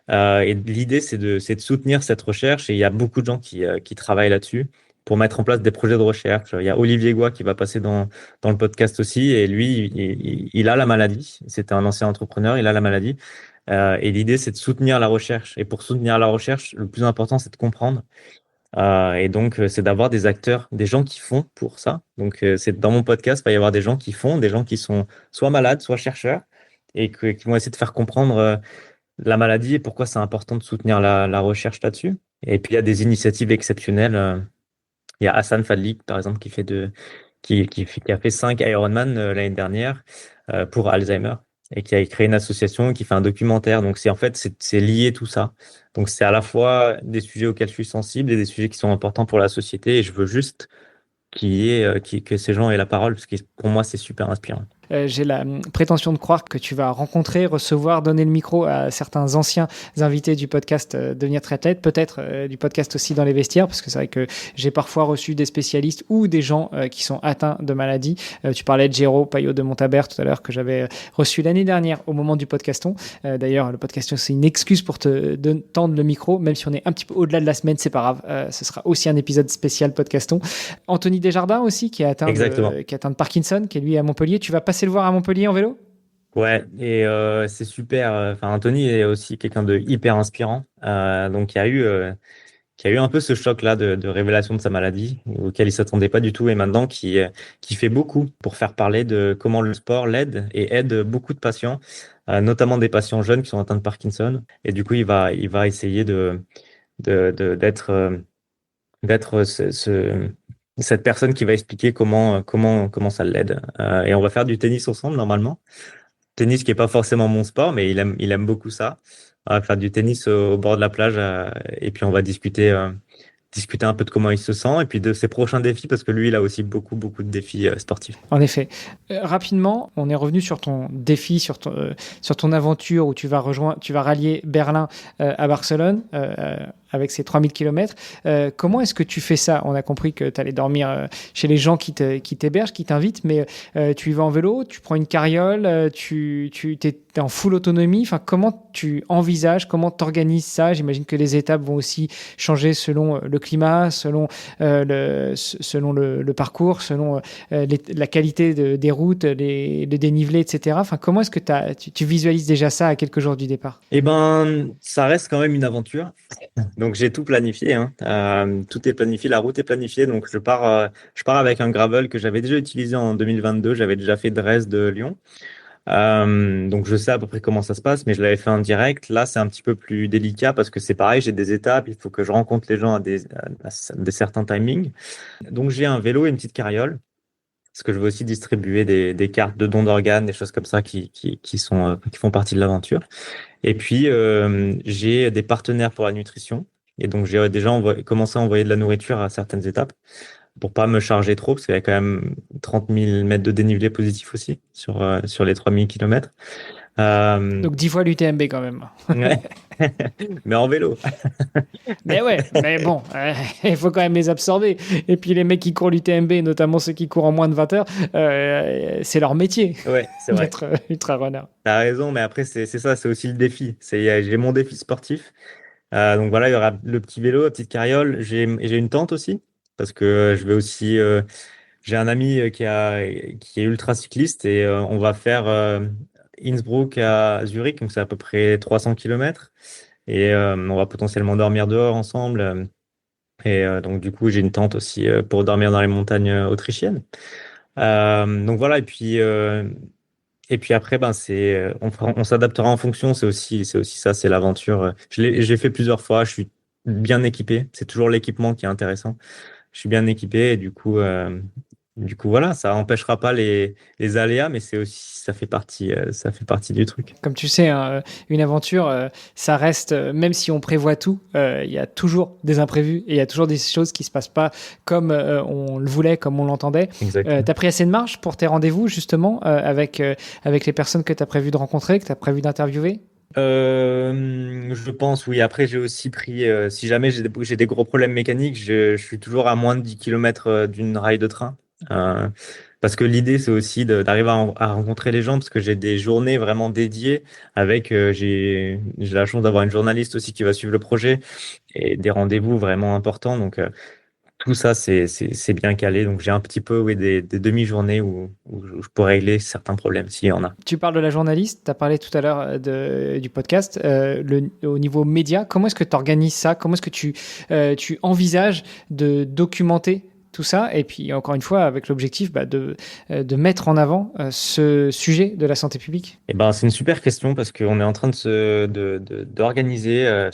Et l'idée, c'est de soutenir cette recherche et il y a beaucoup de gens qui travaillent là-dessus pour mettre en place des projets de recherche. Il y a Olivier Goy qui va passer dans le podcast aussi et lui, il a la maladie. C'était un ancien entrepreneur, il a la maladie. Et l'idée, c'est de soutenir la recherche. Et pour soutenir la recherche, le plus important, c'est de comprendre. Et donc, c'est d'avoir des acteurs, des gens qui font pour ça. Donc, c'est dans mon podcast, il va y avoir des gens qui font, des gens qui sont soit malades, soit chercheurs, et qui vont essayer de faire comprendre la maladie et pourquoi c'est important de soutenir la recherche là-dessus. Et puis, il y a des initiatives exceptionnelles. Il y a Hassan Fadli, par exemple, qui a fait 5 Ironman l'année dernière pour Alzheimer et qui a créé une association qui fait un documentaire. Donc, c'est lié tout ça. Donc, c'est à la fois des sujets auxquels je suis sensible et des sujets qui sont importants pour la société. Et je veux juste que ces gens aient la parole parce que pour moi, c'est super inspirant. J'ai la prétention de croire que tu vas rencontrer, recevoir, donner le micro à certains anciens invités du podcast Devenir triathlète, peut-être du podcast aussi dans les vestiaires, parce que c'est vrai que j'ai parfois reçu des spécialistes ou des gens qui sont atteints de maladies. Tu parlais de Géraud Payot de Montabert tout à l'heure, que j'avais reçu l'année dernière au moment du podcaston. D'ailleurs, le podcaston, c'est une excuse pour te tendre le micro, même si on est un petit peu au-delà de la semaine, c'est pas grave. Ce sera aussi un épisode spécial podcaston. Anthony Desjardins aussi, qui est atteint de Parkinson, qui est lui à Montpellier. Tu vas passer le voir à Montpellier en vélo? Ouais, et c'est super. Enfin, Anthony est aussi quelqu'un de hyper inspirant. Donc, il y a eu un peu ce choc-là de révélation de sa maladie, auquel il s'attendait pas du tout, et maintenant qui fait beaucoup pour faire parler de comment le sport l'aide et aide beaucoup de patients, notamment des patients jeunes qui sont atteints de Parkinson. Et du coup, il va essayer d'être cette personne qui va expliquer comment ça l'aide. Et on va faire du tennis ensemble normalement. Tennis qui est pas forcément mon sport, mais il aime beaucoup ça. On va faire du tennis au bord de la plage et puis on va discuter un peu de comment il se sent et puis de ses prochains défis parce que lui, il a aussi beaucoup, beaucoup de défis sportifs. En effet. Rapidement, on est revenu sur ton défi, sur ton aventure où tu vas rallier Berlin à Barcelone avec ses 3000 km. Comment est-ce que tu fais ça? On a compris que tu allais dormir chez les gens qui t'hébergent, qui t'invitent, mais tu y vas en vélo, tu prends une carriole, tu es en full autonomie. Enfin, comment tu envisages, comment tu organises ça? J'imagine que les étapes vont aussi changer selon le climat, selon le parcours, selon la qualité des routes, le dénivelé, etc. Enfin, comment est-ce que tu visualises déjà ça à quelques jours du départ? Eh ben, ça reste quand même une aventure. Donc j'ai tout planifié, hein. Tout est planifié, la route est planifiée. Donc je pars avec un gravel que j'avais déjà utilisé en 2022. J'avais déjà fait Dresde-Lyon. Donc je sais à peu près comment ça se passe, mais je l'avais fait en direct. Là, c'est un petit peu plus délicat parce que c'est pareil, j'ai des étapes, il faut que je rencontre les gens à des certains timings. Donc j'ai un vélo et une petite carriole, parce que je veux aussi distribuer des cartes de dons d'organes, des choses comme ça qui font partie de l'aventure. Et puis j'ai des partenaires pour la nutrition. Et donc j'ai déjà commencé à envoyer de la nourriture à certaines étapes pour pas me charger trop, parce qu'il y a quand même 30 000 mètres de dénivelé positif aussi sur les 3000 km. Donc 10 fois l'UTMB quand même. Ouais. Mais en vélo. Mais ouais, mais bon, il faut quand même les absorber. Et puis les mecs qui courent l'UTMB, notamment ceux qui courent en moins de 20 heures, c'est leur métier Ouais, c'est vrai. d'être ultra-runner. T'as raison, mais après, c'est ça, c'est aussi le défi. J'ai mon défi sportif. Donc voilà, il y aura le petit vélo, la petite carriole. J'ai une tente aussi, parce que je vais aussi. J'ai un ami qui est ultra cycliste et on va faire Innsbruck à Zurich, donc c'est à peu près 300 km. Et on va potentiellement dormir dehors ensemble. Et donc du coup, j'ai une tente aussi pour dormir dans les montagnes autrichiennes. Donc voilà, et puis après, ben on s'adaptera en fonction. C'est aussi ça, c'est l'aventure. J'ai fait plusieurs fois. Je suis bien équipé. C'est toujours l'équipement qui est intéressant. Je suis bien équipé et du coup, voilà, ça empêchera pas les aléas, mais ça fait partie du truc. Comme tu sais, hein, une aventure, ça reste, même si on prévoit tout, il y a toujours des imprévus et il y a toujours des choses qui se passent pas comme on le voulait, comme on l'entendait. Exactement. Tu as pris assez de marge pour tes rendez-vous, justement, avec les personnes que tu as prévu de rencontrer, que tu as prévu d'interviewer? Je pense, oui. Après, j'ai aussi pris, si jamais j'ai des gros problèmes mécaniques, je suis toujours à moins de 10 km d'une rail de train. Euh, Parce que l'idée, c'est aussi d'arriver à rencontrer les gens, parce que j'ai des journées vraiment dédiées avec, j'ai la chance d'avoir une journaliste aussi qui va suivre le projet et des rendez-vous vraiment importants. Donc, tout ça, c'est bien calé. Donc, j'ai un petit peu, oui, des demi-journées où je pourrais régler certains problèmes s'il y en a. Tu parles de la journaliste, tu as parlé tout à l'heure du podcast. Au niveau média, comment est-ce que tu organises ça? Comment est-ce que tu envisages de documenter tout ça? Et puis, encore une fois, avec l'objectif de mettre en avant ce sujet de la santé publique. Eh ben, c'est une super question parce qu'on est en train d'organiser,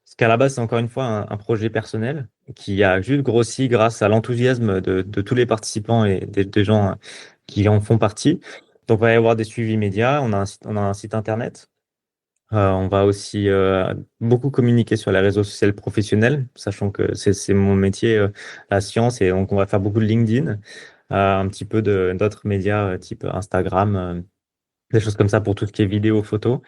ce qu'à la base, c'est encore une fois un projet personnel qui a juste grossi grâce à l'enthousiasme de tous les participants et des gens qui en font partie. Donc, il va y avoir des suivis médias, on a un site internet. On va aussi beaucoup communiquer sur les réseaux sociaux professionnels, sachant que c'est mon métier, la science, et donc on va faire beaucoup de LinkedIn, un petit peu d'autres médias type Instagram, des choses comme ça pour tout ce qui est vidéo, photo.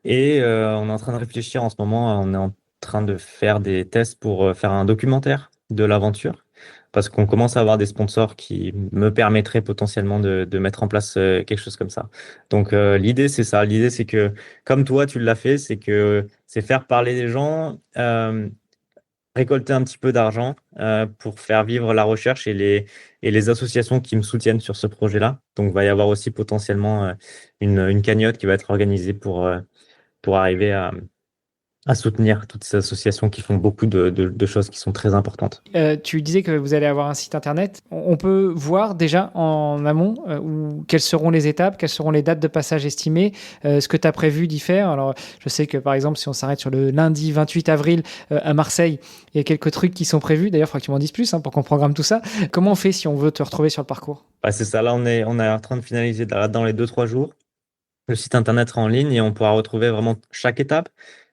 Et on est en train de réfléchir en ce moment, on est en train de faire des tests pour faire un documentaire de l'aventure, parce qu'on commence à avoir des sponsors qui me permettraient potentiellement de mettre en place quelque chose comme ça. Donc l'idée, c'est ça. L'idée, c'est que, comme toi, tu l'as fait, c'est faire parler les gens, récolter un petit peu d'argent pour faire vivre la recherche et les associations qui me soutiennent sur ce projet-là. Donc, il va y avoir aussi potentiellement une cagnotte qui va être organisée pour arriver à soutenir toutes ces associations qui font beaucoup de choses qui sont très importantes. Tu disais que vous allez avoir un site internet. On peut voir déjà en amont quelles seront les étapes, quelles seront les dates de passage estimées, ce que tu as prévu d'y faire. Alors, je sais que par exemple, si on s'arrête sur le lundi 28 avril à Marseille, il y a quelques trucs qui sont prévus. D'ailleurs, il faudra que tu m'en dises plus pour qu'on programme tout ça. Comment on fait si on veut te retrouver sur le parcours? Bah, c'est ça, là on est en train de finaliser dans les 2, 3 jours. Le site internet sera en ligne et on pourra retrouver vraiment chaque étape,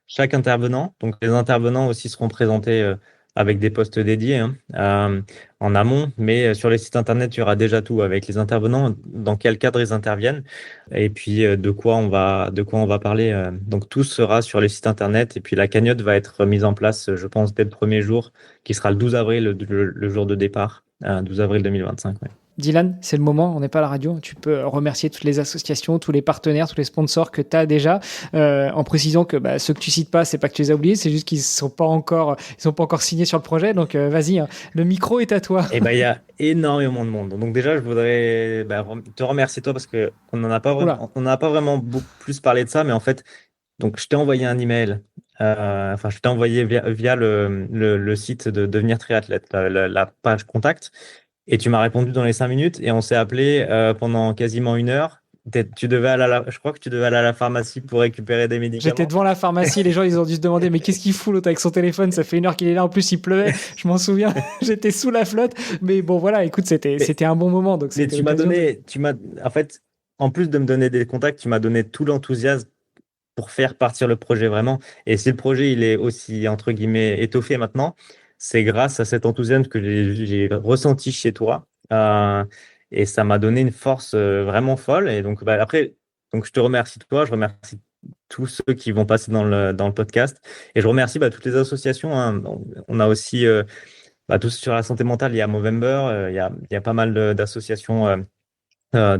chaque intervenant. Donc les intervenants aussi seront présentés avec des postes dédiés hein, en amont, mais sur les sites internet, il y aura déjà tout avec les intervenants, dans quel cadre ils interviennent et puis de quoi on va parler. Donc tout sera sur les sites internet et puis la cagnotte va être mise en place, je pense, dès le premier jour, qui sera le 12 avril, le jour de départ, 12 avril 2025. Ouais. Dylan, c'est le moment, on n'est pas à la radio. Tu peux remercier toutes les associations, tous les partenaires, tous les sponsors que tu as déjà, en précisant que ceux que tu cites pas, c'est pas que tu les as oubliés, c'est juste qu'ils sont pas encore signés sur le projet. Donc vas-y, hein, le micro est à toi. Et ben il y a énormément de monde. Donc déjà, je voudrais te remercier toi parce que Oula. on n'en a pas vraiment beaucoup plus parlé de ça, mais en fait, donc je t'ai envoyé un email. Enfin, je t'ai envoyé via le site de Devenir Triathlète, la page contact. Et tu m'as répondu dans les 5 minutes et on s'est appelé pendant quasiment 1 heure. Tu devais aller je crois que tu devais aller à la pharmacie pour récupérer des J'étais médicaments. devant la pharmacie, les gens ils ont dû se demander mais qu'est-ce qu'il fout l'autre avec son téléphone, ça fait 1 heure qu'il est là, en plus il pleuvait, je m'en souviens, j'étais sous la flotte, mais bon voilà, écoute, Mais, c'était un bon moment, donc mais c'était l'occasion de... en fait, en plus de me donner des contacts, tu m'as donné tout l'enthousiasme pour faire partir le projet vraiment. Et si le projet il est aussi entre guillemets étoffé maintenant, c'est grâce à cet enthousiasme que j'ai ressenti chez toi. Et ça m'a donné une force vraiment folle. Et donc après, donc je te remercie toi, je remercie tous ceux qui vont passer dans le podcast. Et je remercie toutes les associations. Hein. On a aussi tous sur la santé mentale, il y a Movember, il y a pas mal d'associations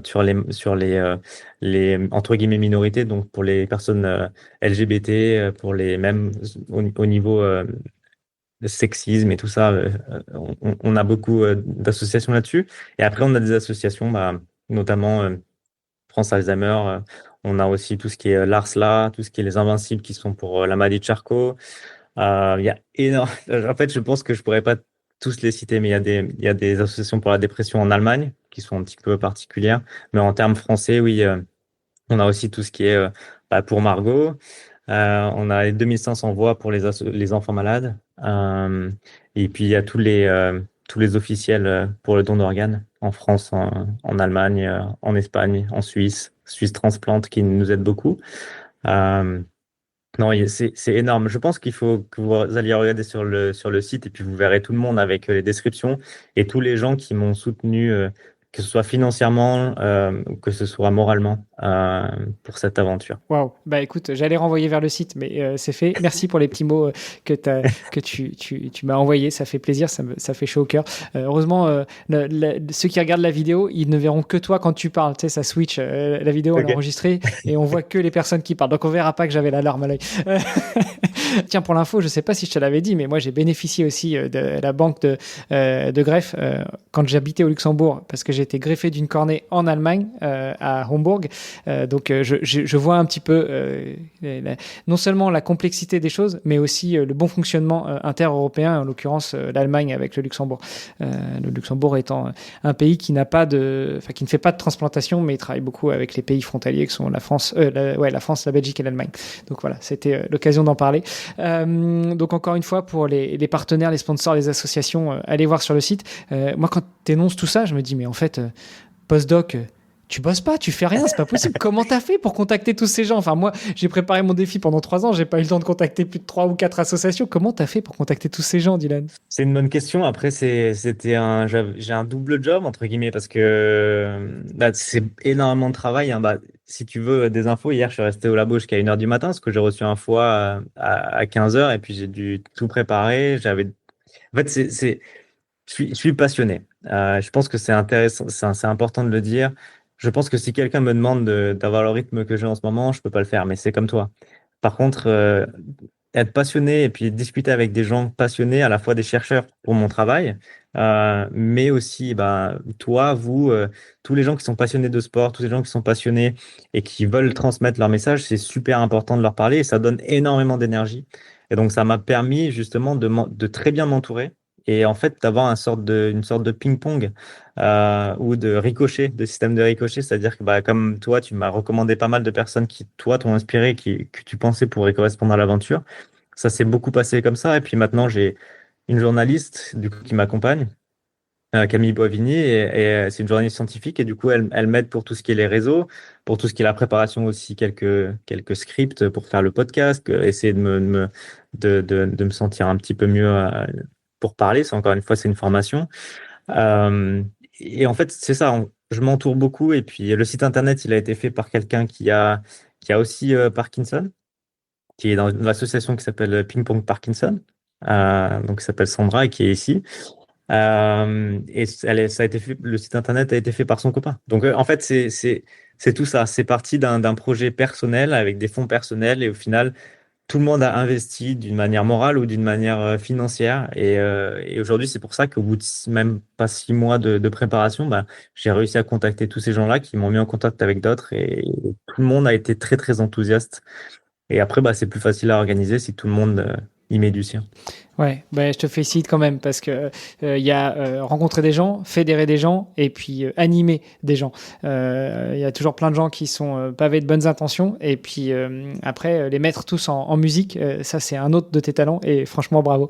sur les entre guillemets minorités, donc pour les personnes LGBT, pour les mêmes au niveau de sexisme et tout ça, on a beaucoup d'associations là-dessus. Et après, on a des associations, notamment France Alzheimer. On a aussi tout ce qui est l'ARSLA, tout ce qui est les Invincibles qui sont pour la maladie de Charcot. Il y a énorme. En fait, je pense que je pourrais pas tous les citer, mais il y a des associations pour la dépression en Allemagne qui sont un petit peu particulières. Mais en termes français, oui, on a aussi tout ce qui est pour Margot. On a les 2500 voix pour les enfants malades. Et puis, il y a tous les officiels pour le don d'organes en France, en Allemagne, en Espagne, en Suisse, Suisse Transplante qui nous aide beaucoup. Euh, non, c'est énorme. Je pense qu'il faut que vous alliez regarder sur le site et puis vous verrez tout le monde avec les descriptions et tous les gens qui m'ont soutenu que ce soit financièrement ou que ce soit moralement pour cette aventure. Waouh. Bah écoute, j'allais renvoyer vers le site, mais c'est fait. Merci pour les petits mots que tu m'as envoyés. Ça fait plaisir, ça fait chaud au cœur. Heureusement, ceux qui regardent la vidéo, ils ne verront que toi quand tu parles. Tu sais, ça switch. La vidéo, elle est Ok. enregistrée et on voit que les personnes qui parlent. Donc on verra pas que j'avais la larme à l'œil. Tiens, pour l'info, je sais pas si je te l'avais dit, mais moi j'ai bénéficié aussi de la banque de greffe quand j'habitais au Luxembourg parce que j'ai été greffé d'une cornée en Allemagne, à Hambourg. Donc je vois un petit peu non seulement la complexité des choses, mais aussi le bon fonctionnement inter-européen, en l'occurrence l'Allemagne avec le Luxembourg. Le Luxembourg étant un pays qui n'a pas qui ne fait pas de transplantation, mais il travaille beaucoup avec les pays frontaliers que sont la France, la France, la Belgique et l'Allemagne. Donc voilà, c'était l'occasion d'en parler. Donc encore une fois, pour les partenaires, les sponsors, les associations, allez voir sur le site. Moi, quand tu énonces tout ça, je me dis, mais en fait, postdoc, tu bosses pas, tu fais rien, c'est pas possible. Comment t'as fait pour contacter tous ces gens? Enfin, moi, j'ai préparé mon défi pendant 3 ans, j'ai pas eu le temps de contacter plus de 3 ou 4 associations. Comment t'as fait pour contacter tous ces gens, Dylan? C'est une bonne question. Après, j'ai un double job, entre guillemets, parce que là, c'est énormément de travail, hein. Bah, si tu veux des infos, hier, je suis resté au labo jusqu'à 1h du matin, parce que j'ai reçu un foie à 15h, et puis j'ai dû tout préparer. En fait, je suis passionné. Je pense que c'est intéressant, c'est important de le dire. Je pense que si quelqu'un me demande d'avoir le rythme que j'ai en ce moment, je peux pas le faire, mais c'est comme toi. Par contre, être passionné et puis discuter avec des gens passionnés, à la fois des chercheurs pour mon travail, mais aussi bah, toi, vous, tous les gens qui sont passionnés de sport, tous les gens qui sont passionnés et qui veulent transmettre leur message, c'est super important de leur parler et ça donne énormément d'énergie. Et donc, ça m'a permis justement de très bien m'entourer et en fait d'avoir une sorte de ping-pong ou de ricochet, de système de ricochet, c'est-à-dire que bah, comme toi, tu m'as recommandé pas mal de personnes qui, toi, t'ont inspiré, que tu pensais pourraient correspondre à l'aventure. Ça s'est beaucoup passé comme ça. Et puis maintenant, j'ai une journaliste du coup, qui m'accompagne, Camille Boivini, et c'est une journaliste scientifique. Et du coup, elle m'aide pour tout ce qui est les réseaux, pour tout ce qui est la préparation aussi, quelques scripts pour faire le podcast, essayer de me sentir un petit peu mieux pour parler. C'est encore une fois, c'est une formation. Euh, et en fait, c'est ça, je m'entoure beaucoup. Et puis, le site internet, il a été fait par quelqu'un qui a aussi Parkinson, qui est dans l'association qui s'appelle Ping Pong Parkinson, donc qui s'appelle Sandra et qui est ici. Et ça a été fait, le site internet a été fait par son copain. Donc, en fait, c'est tout ça. C'est parti d'un projet personnel avec des fonds personnels et au final, tout le monde a investi d'une manière morale ou d'une manière financière. Et aujourd'hui, c'est pour ça qu'au bout de même pas 6 mois de préparation, bah, j'ai réussi à contacter tous ces gens-là qui m'ont mis en contact avec d'autres et tout le monde a été très, très enthousiaste. Et après, bah, c'est plus facile à organiser si tout le monde y met du sien. Ouais, bah, je te félicite quand même parce que il y a rencontrer des gens, fédérer des gens et puis animer des gens. Il y a toujours plein de gens qui sont pavés de bonnes intentions et puis après les mettre tous en musique, ça c'est un autre de tes talents et franchement bravo.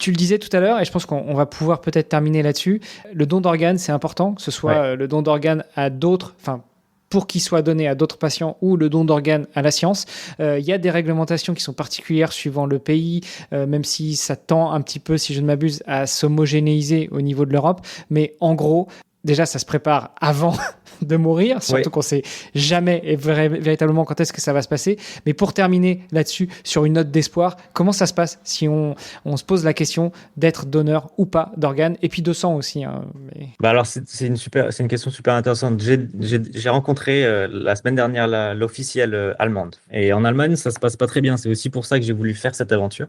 Tu le disais tout à l'heure et je pense qu'on va pouvoir peut-être terminer là-dessus. Le don d'organes, c'est important, que ce soit Ouais. le don d'organes à d'autres, enfin pour qu'il soit donné à d'autres patients ou le don d'organes à la science. Il y a des réglementations qui sont particulières suivant le pays, même si ça tend un petit peu, si je ne m'abuse, à s'homogénéiser au niveau de l'Europe. Mais en gros, déjà, ça se prépare avant de mourir, surtout Ouais. qu'on sait jamais et véritablement quand est-ce que ça va se passer. Mais pour terminer là-dessus, sur une note d'espoir, comment ça se passe si on se pose la question d'être donneur ou pas d'organes et puis de sang aussi, hein, mais... Bah alors, c'est une question super intéressante. J'ai rencontré la semaine dernière l'officielle allemande. Et en Allemagne, ça se passe pas très bien. C'est aussi pour ça que j'ai voulu faire cette aventure.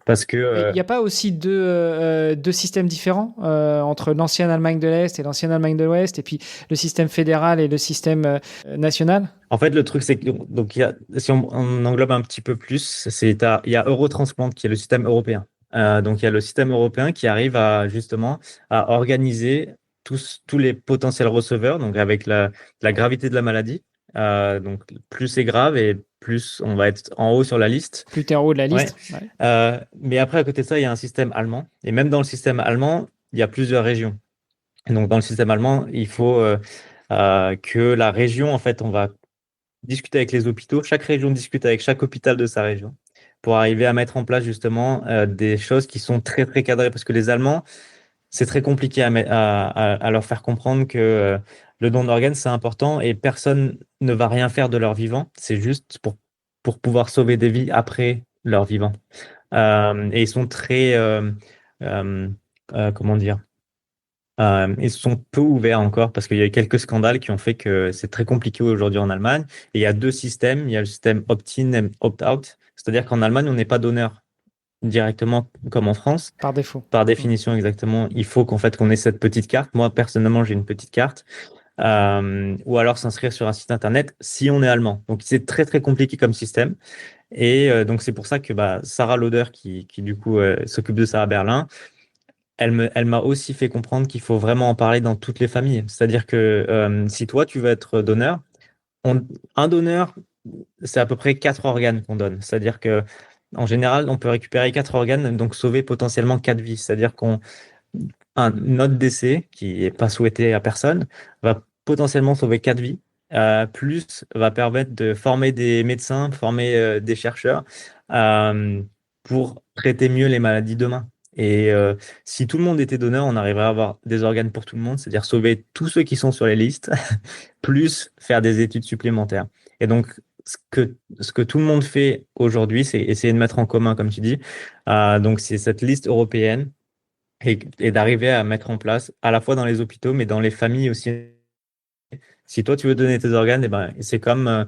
Parce que Il n'y a pas aussi deux systèmes différents entre l'ancienne Allemagne de l'Est et l'ancienne Allemagne de l'Ouest, et puis le système fédéral et le système national? En fait, le truc, c'est que donc, si on englobe un petit peu plus, il y a Eurotransplant qui est le système européen. Donc, il y a le système européen qui arrive à justement à organiser tous les potentiels receveurs, donc avec la gravité de la maladie. Donc, plus c'est grave et plus on va être en haut sur la liste. Plus t'es en haut de la Ouais. liste. Ouais. Mais après, à côté de ça, il y a un système allemand. Et même dans le système allemand, il y a plusieurs régions. Et donc, dans le système allemand, il faut que la région, en fait, on va discuter avec les hôpitaux. Chaque région discute avec chaque hôpital de sa région pour arriver à mettre en place justement des choses qui sont très très cadrées parce que les Allemands, c'est très compliqué à leur faire comprendre que le don d'organes, c'est important et personne ne va rien faire de leur vivant. C'est juste pour pouvoir sauver des vies après leur vivant. Et ils sont très, comment dire, ils sont peu ouverts encore parce qu'il y a eu quelques scandales qui ont fait que c'est très compliqué aujourd'hui en Allemagne. Et il y a deux systèmes. Il y a le système opt-in et opt-out. C'est-à-dire qu'en Allemagne, on n'est pas donneur directement comme en France. Par défaut. Par définition, exactement. Il faut qu'en fait qu'on ait cette petite carte. Moi, personnellement, j'ai une petite carte. Ou alors s'inscrire sur un site internet si on est allemand. Donc, c'est très, très compliqué comme système. Et donc, c'est pour ça que Sarah Lauder, qui du coup s'occupe de ça à Berlin, elle m'a aussi fait comprendre qu'il faut vraiment en parler dans toutes les familles. C'est-à-dire que si toi, tu veux être donneur, un donneur, c'est à peu près 4 organes qu'on donne. C'est-à-dire que en général, on peut récupérer 4 organes, donc sauver potentiellement 4 vies. C'est-à-dire notre décès, qui n'est pas souhaité à personne, va potentiellement sauver 4 vies, plus va permettre de former des médecins, former des chercheurs pour traiter mieux les maladies demain. Et si tout le monde était donneur, on arriverait à avoir des organes pour tout le monde, c'est-à-dire sauver tous ceux qui sont sur les listes, plus faire des études supplémentaires. Et donc, ce que tout le monde fait aujourd'hui, c'est essayer de mettre en commun, comme tu dis. Donc, c'est cette liste européenne et d'arriver à mettre en place, à la fois dans les hôpitaux, mais dans les familles aussi. Si toi, tu veux donner tes organes, eh ben, c'est comme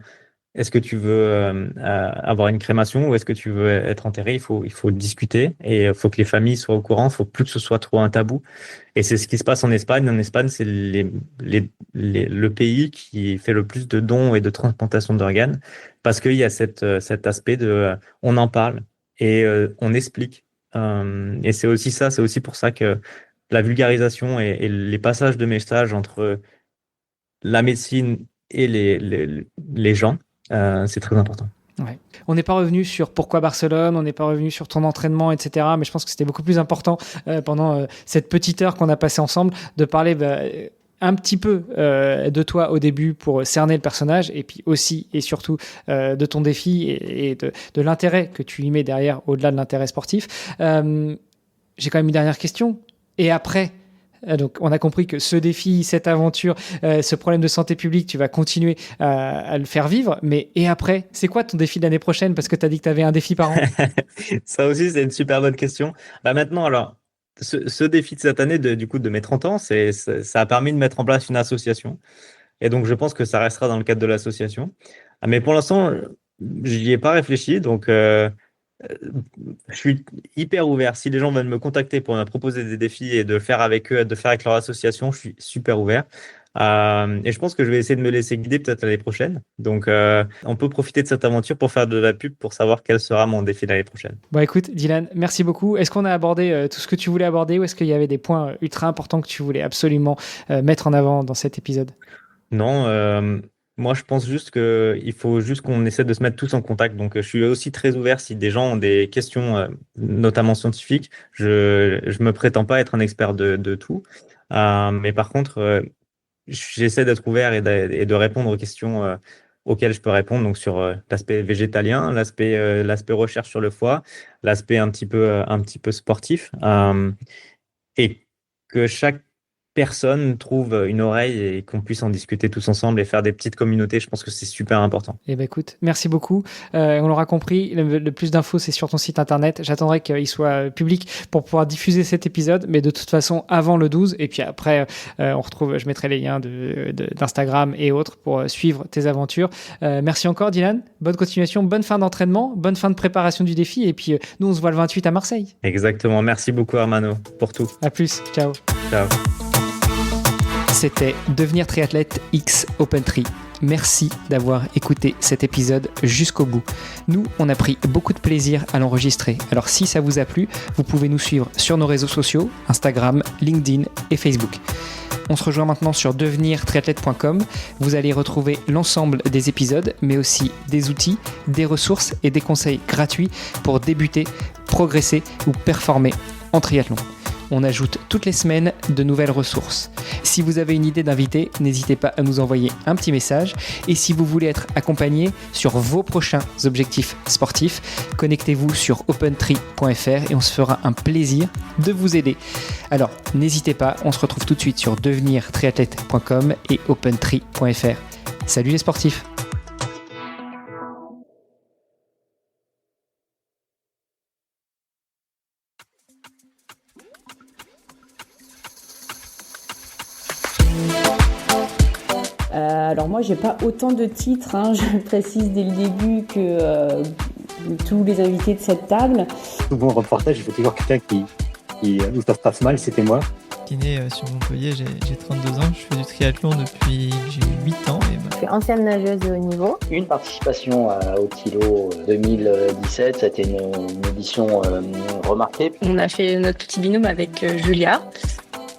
est-ce que tu veux avoir une crémation ou est-ce que tu veux être enterré? Il faut discuter et il faut que les familles soient au courant. Il ne faut plus que ce soit trop un tabou. Et c'est ce qui se passe en Espagne. En Espagne, c'est le pays qui fait le plus de dons et de transplantations d'organes parce qu'il y a cet aspect de on en parle et on explique. Et c'est aussi pour ça que la vulgarisation et les passages de messages entre la médecine et les gens, c'est très important. Ouais. On n'est pas revenu sur pourquoi Barcelone, on n'est pas revenu sur ton entraînement, etc. Mais je pense que c'était beaucoup plus important pendant cette petite heure qu'on a passée ensemble de parler un petit peu de toi au début pour cerner le personnage et puis aussi et surtout de ton défi et de l'intérêt que tu y mets derrière au-delà de l'intérêt sportif. J'ai quand même une dernière question. Et après, donc on a compris que ce défi, cette aventure, ce problème de santé publique, tu vas continuer à le faire vivre. Mais et après, c'est quoi ton défi de l'année prochaine? Parce que tu as dit que tu avais un défi par an. Ça aussi, c'est une super bonne question. Maintenant, alors, ce défi de cette année, du coup, de mes 30 ans, ça a permis de mettre en place une association. Et donc, je pense que ça restera dans le cadre de l'association. Mais pour l'instant, j'y ai pas réfléchi. Donc, je suis hyper ouvert. Si les gens veulent me contacter pour me proposer des défis et de le faire avec eux, de le faire avec leur association, je suis super ouvert. Et je pense que je vais essayer de me laisser guider peut-être l'année prochaine. Donc, on peut profiter de cette aventure pour faire de la pub pour savoir quel sera mon défi l'année prochaine. Bon, écoute, Dylan, merci beaucoup. Est-ce qu'on a abordé tout ce que tu voulais aborder ou est-ce qu'il y avait des points ultra importants que tu voulais absolument mettre en avant dans cet épisode? Non, moi, je pense juste qu'il faut juste qu'on essaie de se mettre tous en contact. Donc, je suis aussi très ouvert si des gens ont des questions, notamment scientifiques. Je me prétends pas être un expert de tout. Mais par contre, j'essaie d'être ouvert et de répondre aux questions auxquelles je peux répondre. Donc, sur l'aspect végétalien, l'aspect recherche sur le foie, l'aspect un petit peu sportif. Et que chaque personne trouve une oreille et qu'on puisse en discuter tous ensemble et faire des petites communautés. Je pense que c'est super important. Eh ben écoute, merci beaucoup. On l'aura compris, le plus d'infos, c'est sur ton site internet. J'attendrai qu'il soit public pour pouvoir diffuser cet épisode, mais de toute façon, avant le 12. Et puis après, je mettrai les liens d'Instagram et autres pour suivre tes aventures. Merci encore, Dylan. Bonne continuation, bonne fin d'entraînement, bonne fin de préparation du défi. Et puis, nous, on se voit le 28 à Marseille. Exactement. Merci beaucoup, Hermano, pour tout. À plus. Ciao. Ciao. C'était Devenir triathlète X Open Tri. Merci d'avoir écouté cet épisode jusqu'au bout. Nous, on a pris beaucoup de plaisir à l'enregistrer. Alors si ça vous a plu, vous pouvez nous suivre sur nos réseaux sociaux, Instagram, LinkedIn et Facebook. On se rejoint maintenant sur devenirtriathlète.com. Vous allez retrouver l'ensemble des épisodes, mais aussi des outils, des ressources et des conseils gratuits pour débuter, progresser ou performer en triathlon. on ajoute toutes les semaines de nouvelles ressources. Si vous avez une idée d'invité, n'hésitez pas à nous envoyer un petit message. Et si vous voulez être accompagné sur vos prochains objectifs sportifs, connectez-vous sur opentree.fr et on se fera un plaisir de vous aider. Alors, n'hésitez pas, on se retrouve tout de suite sur devenirtriathlète.com et opentree.fr. Salut les sportifs! Alors moi, j'ai pas autant de titres, je le précise dès le début que tous les invités de cette table. Souvent en reportage, il faut toujours quelqu'un où ça se passe mal, c'était moi. Né sur Montpellier, j'ai 32 ans, je fais du triathlon depuis que j'ai 8 ans. Je suis ancienne nageuse de haut niveau. Une participation à Haut-Îlot 2017, ça a été une édition remarquée. On a fait notre petit binôme avec Julia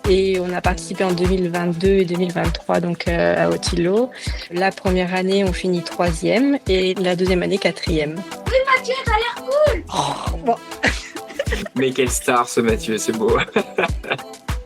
et on a participé en 2022 et 2023 donc à Haut-Îlot. La première année, on finit 3e et la deuxième année 4e. Oui, Mathieu, t'as l'air cool. Bon. Mais quelle star ce Mathieu, c'est beau.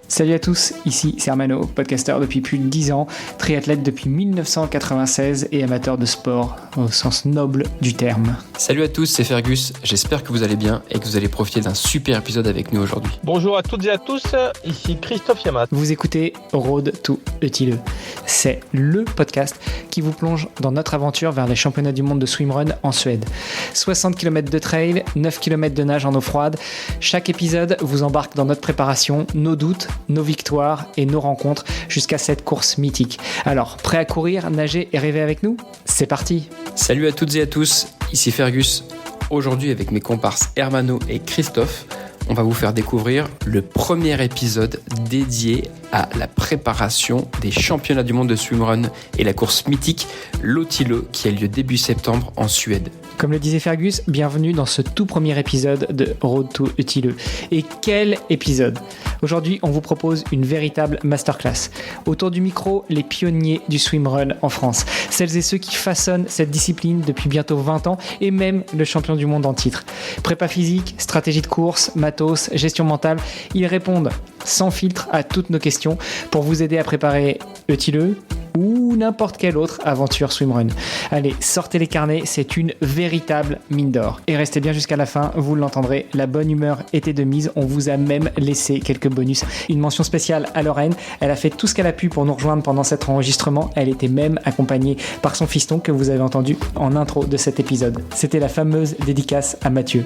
Salut à tous, ici c'est Hermano, podcasteur depuis plus de 10 ans, triathlète depuis 1996 et amateur de sport au sens noble du terme. Salut à tous, c'est Fergus, j'espère que vous allez bien et que vous allez profiter d'un super épisode avec nous aujourd'hui. Bonjour à toutes et à tous, ici Christophe Yamat. Vous écoutez Road to Haut-Îlot. C'est le podcast qui vous plonge dans notre aventure vers les championnats du monde de swimrun en Suède. 60 km de trail, 9 km de nage en eau froide. Chaque épisode vous embarque dans notre préparation, nos doutes, nos victoires et nos rencontres jusqu'à cette course mythique. Alors, prêt à courir, nager et rêver avec nous ? C'est parti ! Salut à toutes et à tous, ici Fergus. Aujourd'hui, avec mes comparses Hermano et Christophe, on va vous faire découvrir le premier épisode dédié à la préparation des championnats du monde de swimrun et la course mythique l'Haut-Îlot qui a lieu début septembre en Suède. Comme le disait Fergus, bienvenue dans ce tout premier épisode de Road to Haut-Îlot. Et quel épisode! Aujourd'hui, on vous propose une véritable masterclass. Autour du micro, les pionniers du swimrun en France. Celles et ceux qui façonnent cette discipline depuis bientôt 20 ans et même le champion du monde en titre. Prépa physique, stratégie de course, matos, gestion mentale, ils répondent sans filtre à toutes nos questions pour vous aider à préparer Haut-Îlot ou n'importe quelle autre aventure swimrun. Allez, sortez les carnets, c'est une véritable mine d'or. Et restez bien jusqu'à la fin, vous l'entendrez, la bonne humeur était de mise, on vous a même laissé quelques bonus. Une mention spéciale à Lorraine, elle a fait tout ce qu'elle a pu pour nous rejoindre pendant cet enregistrement, elle était même accompagnée par son fiston que vous avez entendu en intro de cet épisode. C'était la fameuse dédicace à Mathieu.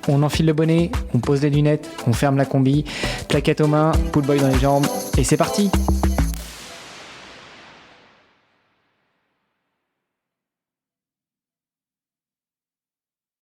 On enfile le bonnet, on pose les lunettes, on ferme la combi, plaquette aux mains, pull boy dans les jambes, et c'est parti!